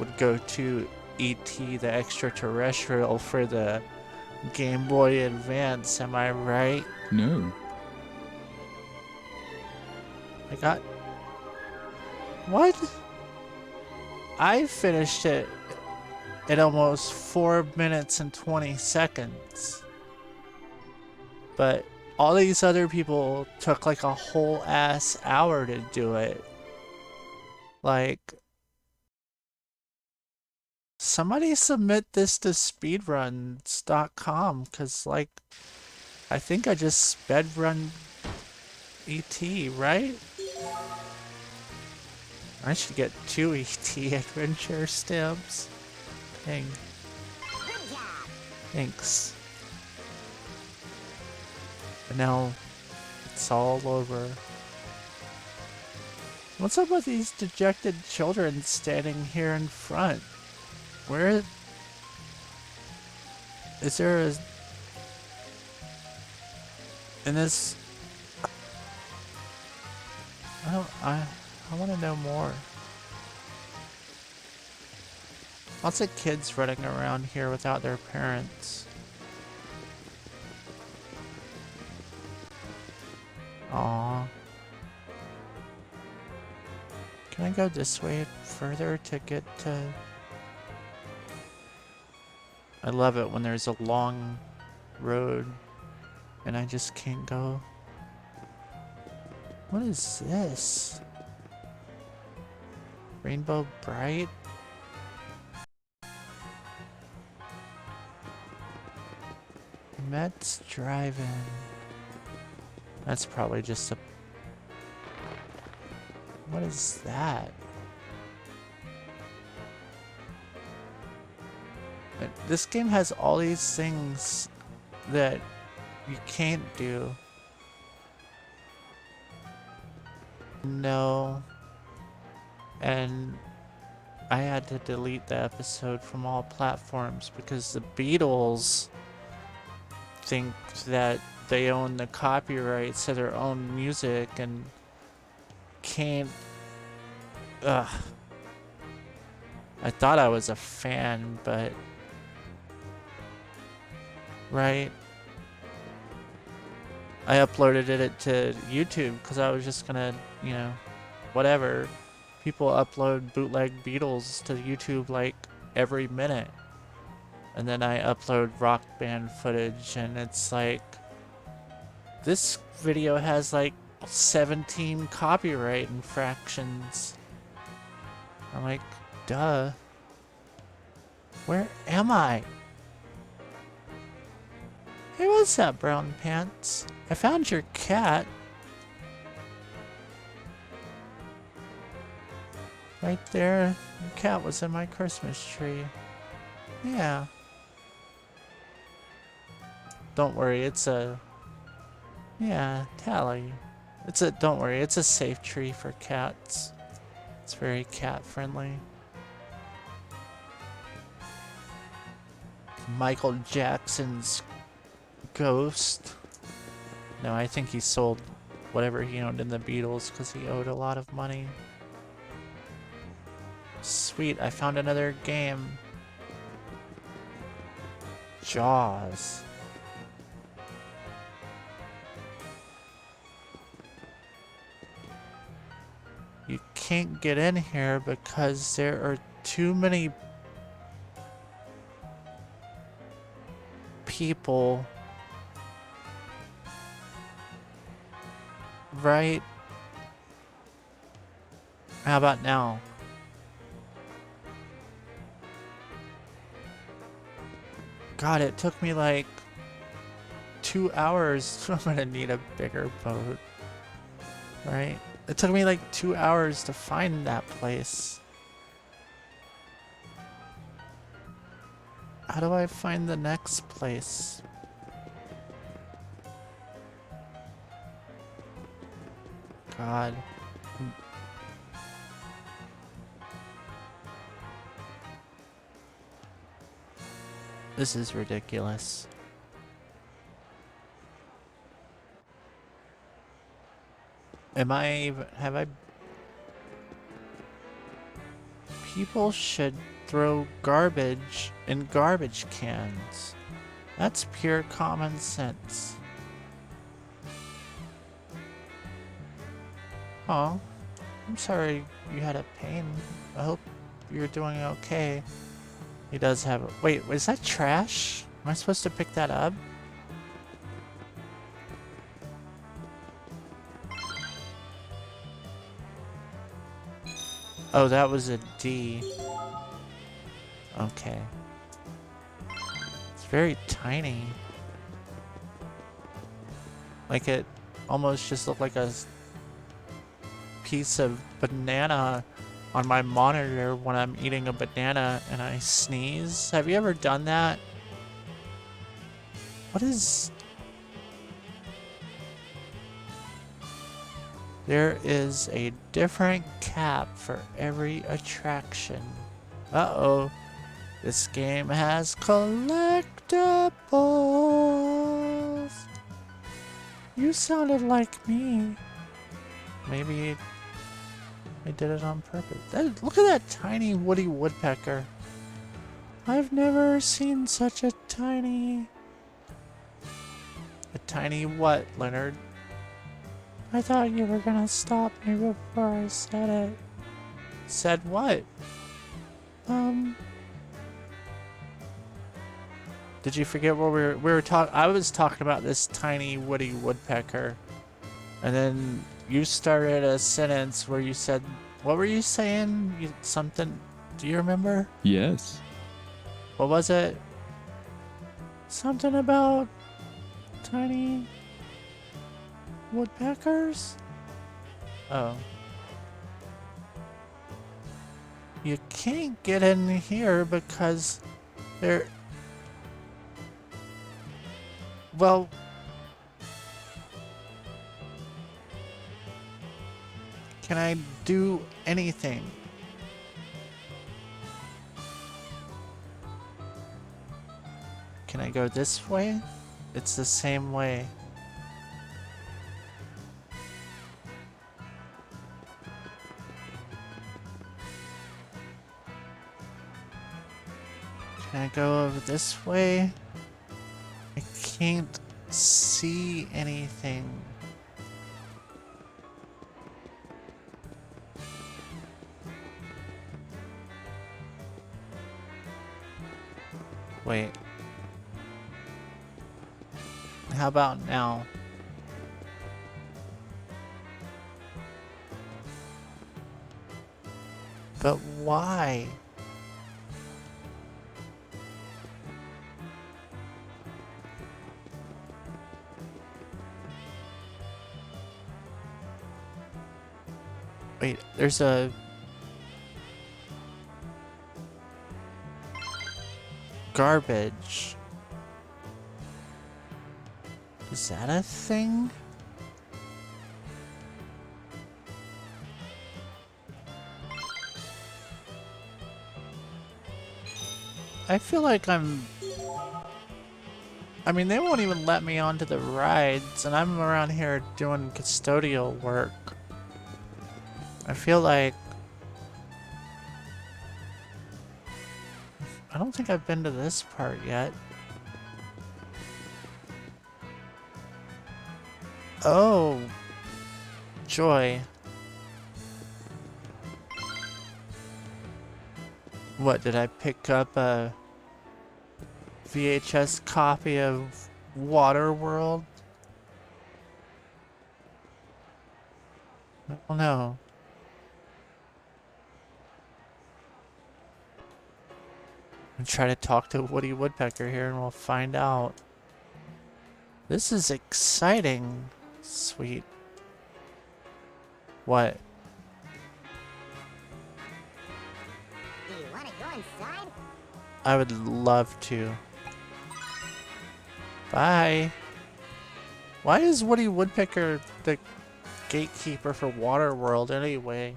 would go to ET the Extraterrestrial for the Game Boy Advance, am I right? No. I got... What? I finished it in almost 4 minutes and 20 seconds. But all these other people took like a whole ass hour to do it. Like, somebody submit this to speedruns.com, because like, I think I just speedrun ET, right? I should get 2 ET adventure stamps. Dang. Thanks. But now it's all over. What's up with these dejected children standing here in front? Where is there a... in this... I want to know more. Lots of kids running around here without their parents. Aww. Can I go this way further to get to... I love it when there's a long road and I just can't go. What is this? Rainbow Bright? Mets Drive-In. That's probably just a... What is that? This game has all these things that you can't do. No. And I had to delete the episode from all platforms because the Beatles think that they own the copyrights to their own music and can't... Ugh. I thought I was a fan, but... Right? I uploaded it to YouTube because I was just gonna, you know, whatever. People upload bootleg Beatles to YouTube like every minute. And then I upload Rock Band footage and it's like... This video has like 17 copyright infractions. I'm like, duh. Where am I? Hey, what's up, Brown Pants? I found your cat. Right there. Your cat was in my Christmas tree. Yeah. Don't worry, it's a... Yeah, Tally. It's a... Don't worry, it's a safe tree for cats. It's very cat friendly. Michael Jackson's ghost. No, I think he sold whatever he owned in the Beatles because he owed a lot of money. Sweet, I found another game. Jaws. You can't get in here because there are too many people. right? How about now? God, it took me like 2 hours. I'm gonna need a bigger boat. Right? It took me like 2 hours to find that place. How do I find the next place? God. This is ridiculous. Have I... People should throw garbage in garbage cans. That's pure common sense. Oh, I'm sorry you had a pain. I hope you're doing okay. He does have a... Wait, is that trash? Am I supposed to pick that up? Oh, that was a D. Okay. It's very tiny. Like it almost just looked like a piece of banana on my monitor when I'm eating a banana and I sneeze. Have you ever done that? What is... There is a different cap for every attraction. Uh-oh. This game has collectibles. You sounded like me. Maybe I did it on purpose. Look at that tiny woody woodpecker. I've never seen such a tiny... A tiny what, Leonard? I thought you were gonna stop me before I said it. Said what? Did you forget what we were talking? I was talking about this tiny woody woodpecker, and then you started a sentence where you said, "What were you saying? Something? Do you remember?" Yes. What was it? Something about tiny woodpeckers? Oh. You can't get in here because they're... Well... Can I do anything? Can I go this way? It's the same way. Can I go over this way? I can't see anything. Wait. How about now? But why? Wait, there's a... Garbage. Is that a thing? I feel like I'm... I mean, they won't even let me onto the rides, and I'm around here doing custodial work. I feel like... I don't think I've been to this part yet. Oh, joy. What, did I pick up a VHS copy of Waterworld? I don't know. I'm try to talk to Woody Woodpecker here and we'll find out. This is exciting. Sweet. What? Do you want to go inside? I would love to. Bye. Why is Woody Woodpecker the gatekeeper for Waterworld anyway?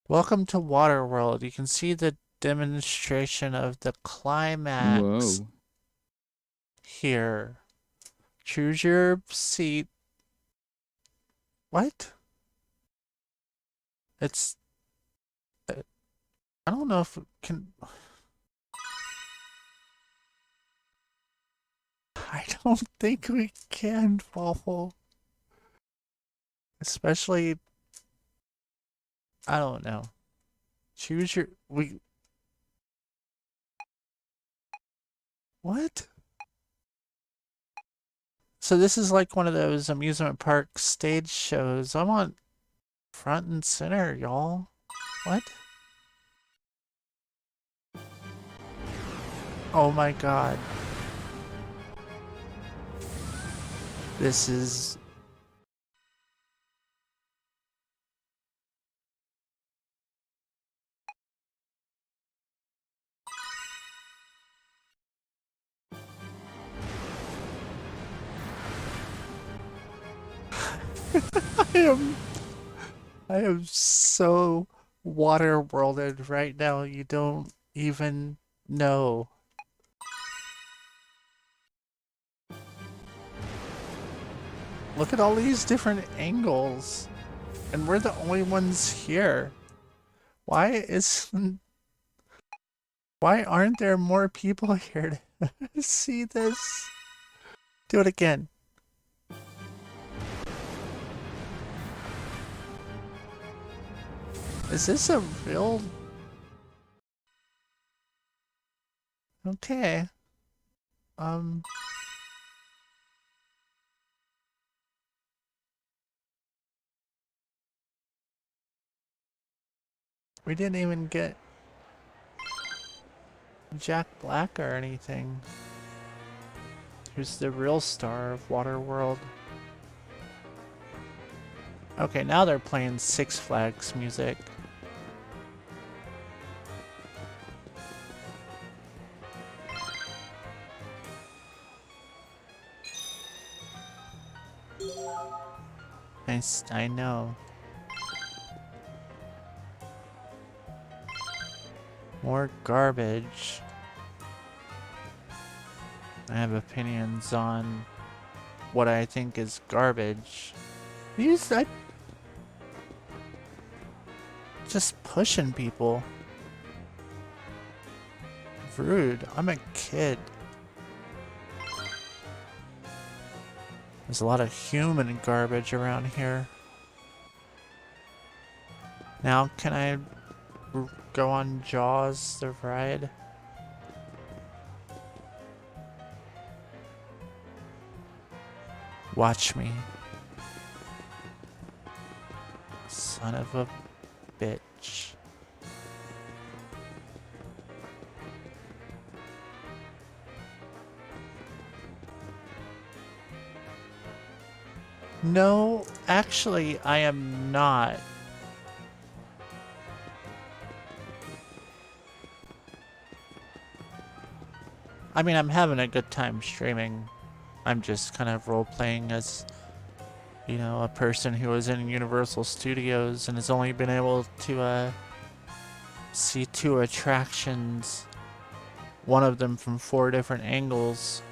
Welcome to Waterworld. You can see the demonstration of the climax Whoa. here. Choose your seat. What? It's... I don't know if it can... I don't think we can, Waffle. Especially... I don't know. Choose your... What? So this is like one of those amusement park stage shows. I want front and center, y'all. What? Oh my god. This is... I am so water-worlded right now, you don't even know. Look at all these different angles. And we're the only ones here. Why aren't there more people here to see this? Do it again. Is this a real... Okay. We didn't even get Jack Black or anything. Who's the real star of Waterworld? Okay, now they're playing Six Flags music. I know. More garbage. I have opinions on what I think is garbage. Just pushing people. Rude. I'm a kid. There's a lot of human garbage around here. Now, can I go on Jaws, the ride? Watch me. Son of a bitch. No, actually, I am not. I mean, I'm having a good time streaming. I'm just kind of role-playing as, you know, a person who was in Universal Studios and has only been able to see 2 attractions, one of them from 4 different angles,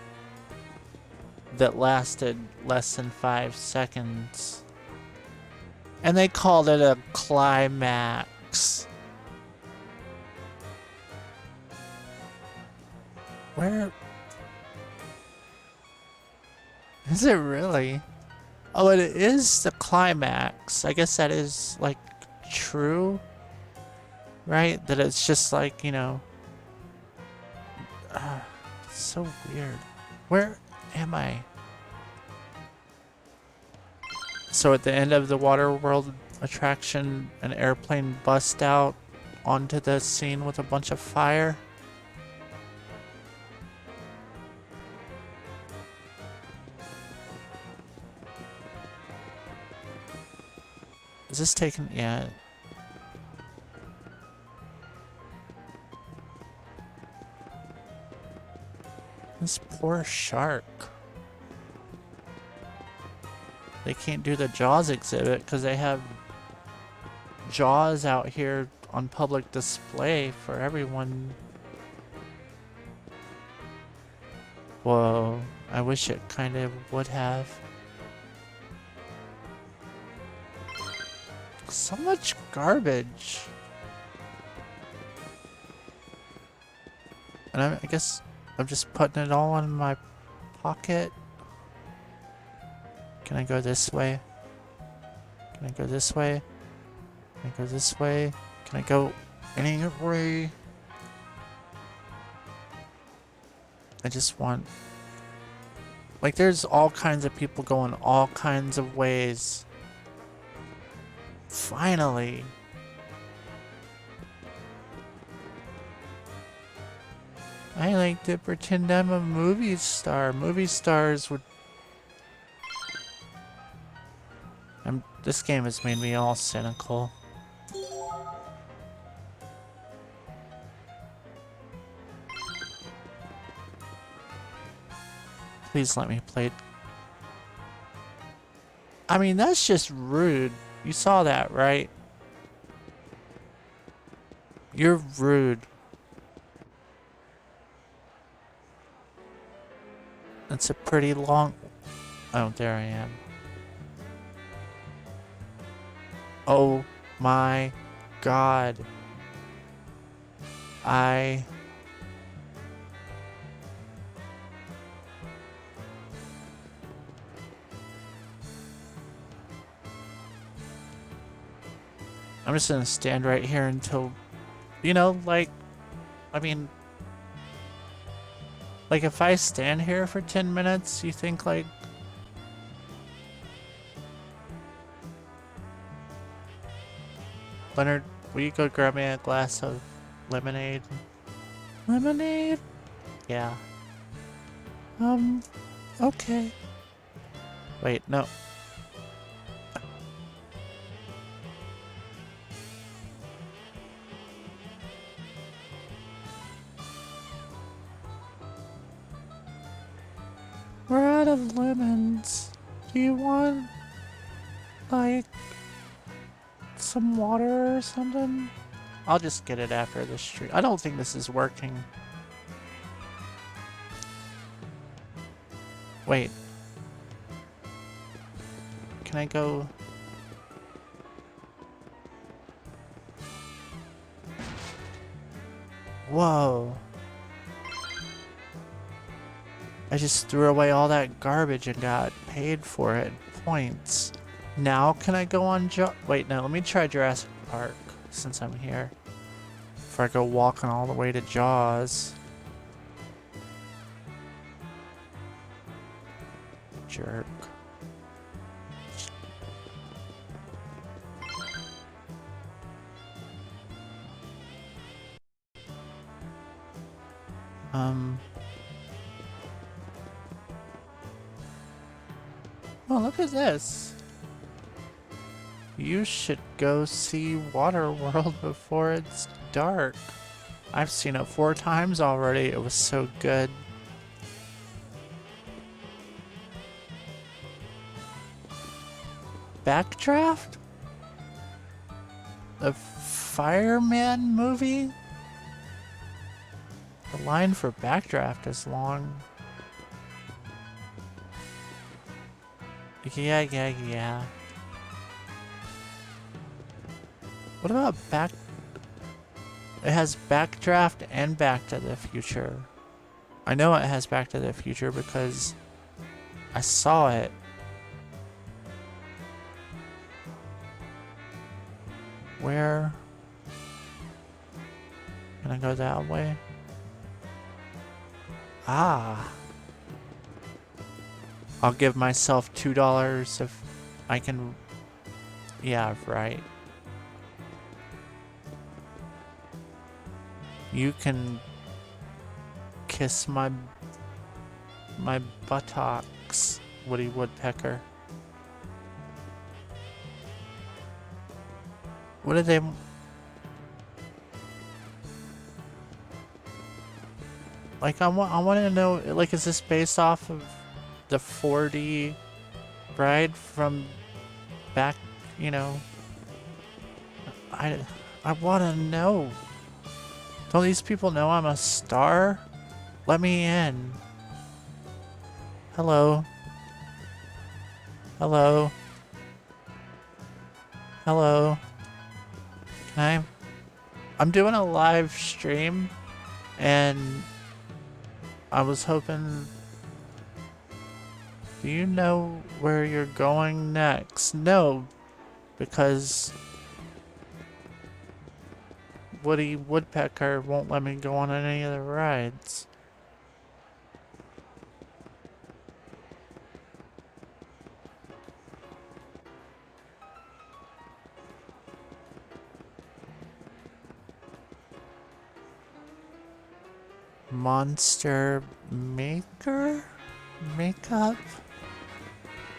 that lasted less than 5 seconds. And they called it a climax. Where... Is it really? Oh, it is the climax. I guess that is, like, true. Right? That it's just like, you know... it's so weird. Where am I? So at the end of the water world attraction, an airplane busts out onto the scene with a bunch of fire. Is this taken? Yeah. This poor shark. They can't do the Jaws exhibit because they have Jaws out here on public display for everyone. Whoa, I wish it kind of would have. So much garbage. And I guess I'm just putting it all in my pocket. Can I go this way? Can I go this way? Can I go this way? Can I go any way? I just want... Like, there's all kinds of people going all kinds of ways. Finally. I like to pretend I'm a movie star. Movie stars would... This game has made me all cynical. Please let me play it. I mean, that's just rude. You saw that, right? You're rude. That's a pretty long... Oh, there I am. Oh my God. I'm just gonna stand right here until, you know, like, I mean, like if I stand here for 10 minutes, you think like, Leonard, will you go grab me a glass of lemonade? Lemonade? Yeah. Okay. Wait, no. We're out of lemons. Do you want, like, some water or something? I'll just get it after the stream. I don't think this is working. Wait. Can I go? Whoa. I just threw away all that garbage and got paid for it. Points. Now can I go on Wait, no, let me try Jurassic Park since I'm here. Before I go walking all the way to Jaws. Jerk. Oh, look at this. You should go see Waterworld before it's dark. I've seen it 4 times already. It was so good. Backdraft? The Fireman movie? The line for Backdraft is long. Yeah. What about It has Backdraft and Back to the Future. I know it has Back to the Future because I saw it. Where? Can I go that way? Ah. I'll give myself $2 of I can... Yeah, right. You can kiss my buttocks, Woody Woodpecker. What did they... Like, I want to know, like, is this based off of the 4D ride from back, you know? I want to know. Don't these people know I'm a star? Let me in. Hello. Hello. Hello. I'm doing a live stream, and I was hoping... Do you know where you're going next? No, because Woody Woodpecker won't let me go on any of the rides. Monster Maker? Makeup?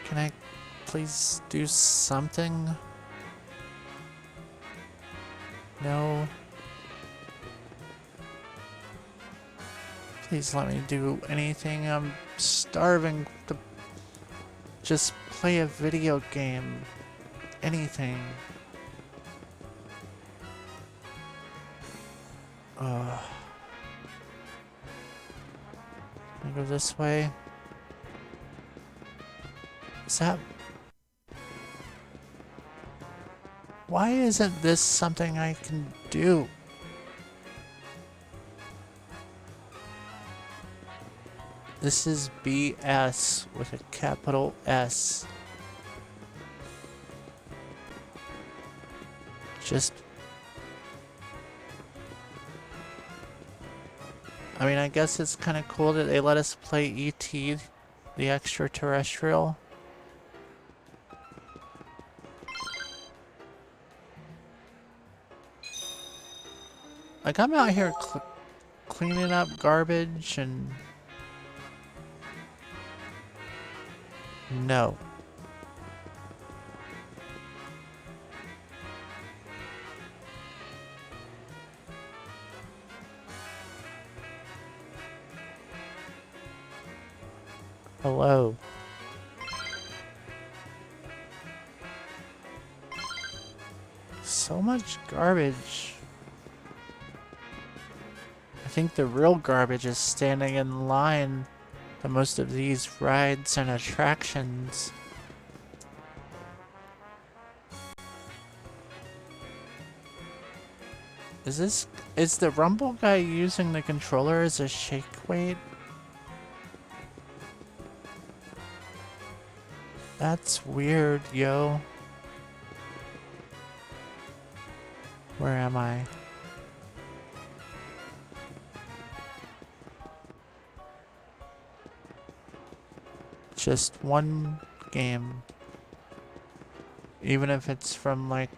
Can I please do something? No. Please let me do anything. I'm starving to just play a video game. Anything. Can I go this way? Is that... Why isn't this something I can do? This is BS with a capital S. Just... I mean, I guess it's kind of cool that they let us play E.T., the extraterrestrial. Like, I'm out here cleaning up garbage and... No. Hello. So much garbage. I think the real garbage is standing in line to most of these rides and attractions. Is the Rumble guy using the controller as a shake weight? That's weird, yo. Where am I? Just one game. Even if it's from like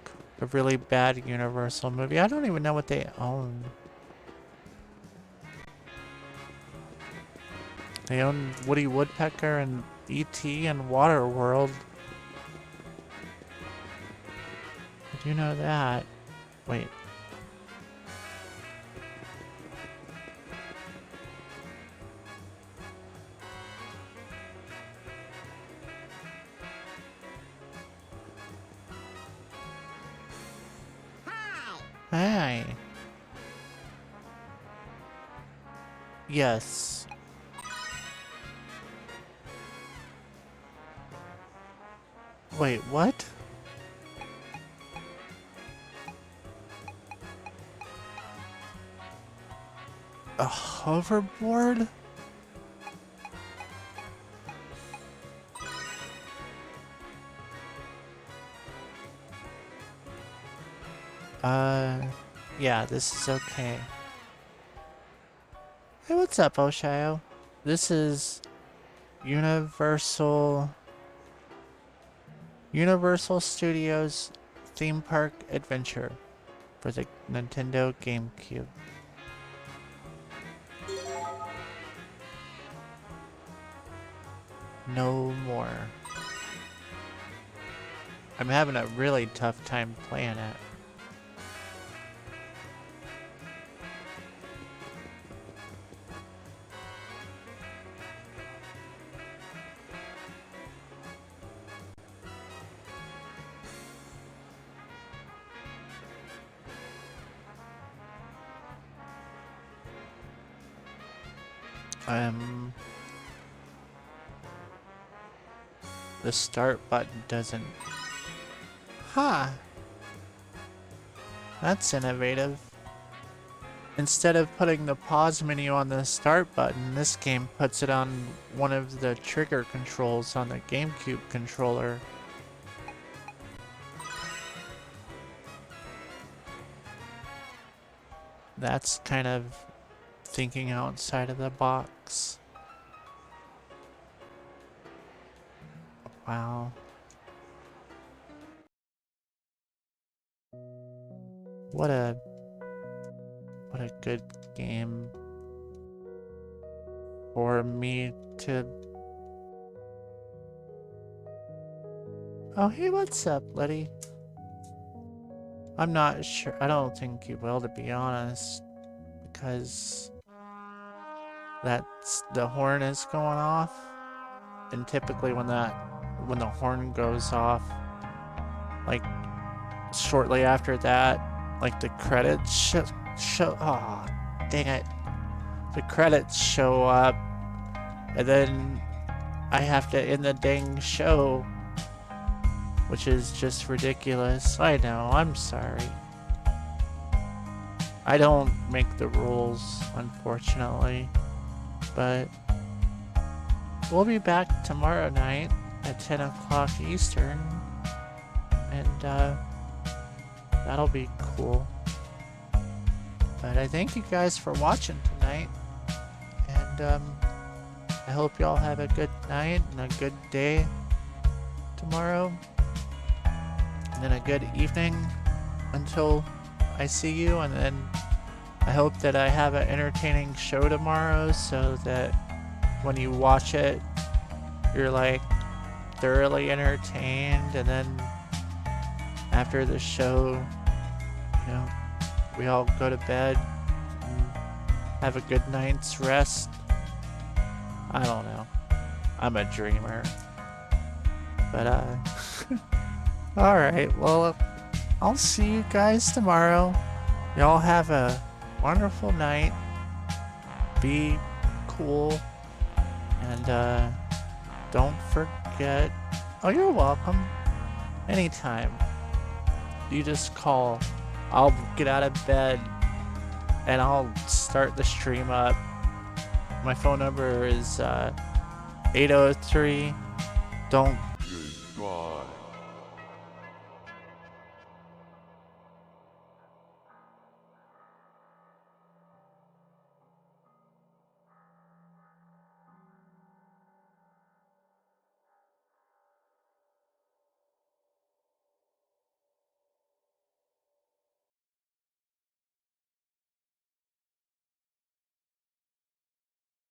a really bad Universal movie. I don't even know what they own. They own Woody Woodpecker and E.T. and Waterworld. I do know that. Wait. Hi. Yes. Wait, what? A hoverboard? Yeah, this is okay. Hey, what's up, Oshio? This is Universal Universal Studios Theme Park Adventure for the Nintendo GameCube. No more. I'm having a really tough time playing it. The start button doesn't... Huh. That's innovative. Instead of putting the pause menu on the start button, this game puts it on one of the trigger controls on the GameCube controller. That's kind of thinking outside of the box. Wow. What a good game for me to... Oh, hey, what's up, Letty? I'm not sure. I don't think you will, to be honest, because the horn is going off, and typically when the horn goes off, like shortly after that, like the credits show. Oh, dang it! The credits show up, and then I have to end the dang show, which is just ridiculous. I know. I'm sorry. I don't make the rules, unfortunately, but we'll be back tomorrow night at 10 o'clock Eastern, and that'll be cool. But I thank you guys for watching tonight, and I hope y'all have a good night and a good day tomorrow, and then a good evening until I see you, and then I hope that I have an entertaining show tomorrow so that when you watch it, you're like thoroughly entertained, and then after the show, you know, we all go to bed and have a good night's rest. I don't know. I'm a dreamer. But, alright, well, I'll see you guys tomorrow. Y'all have a wonderful night. Be cool. And, don't forget... Oh, you're welcome. Anytime. You just call. I'll get out of bed and I'll start the stream up. My phone number is 803. Don't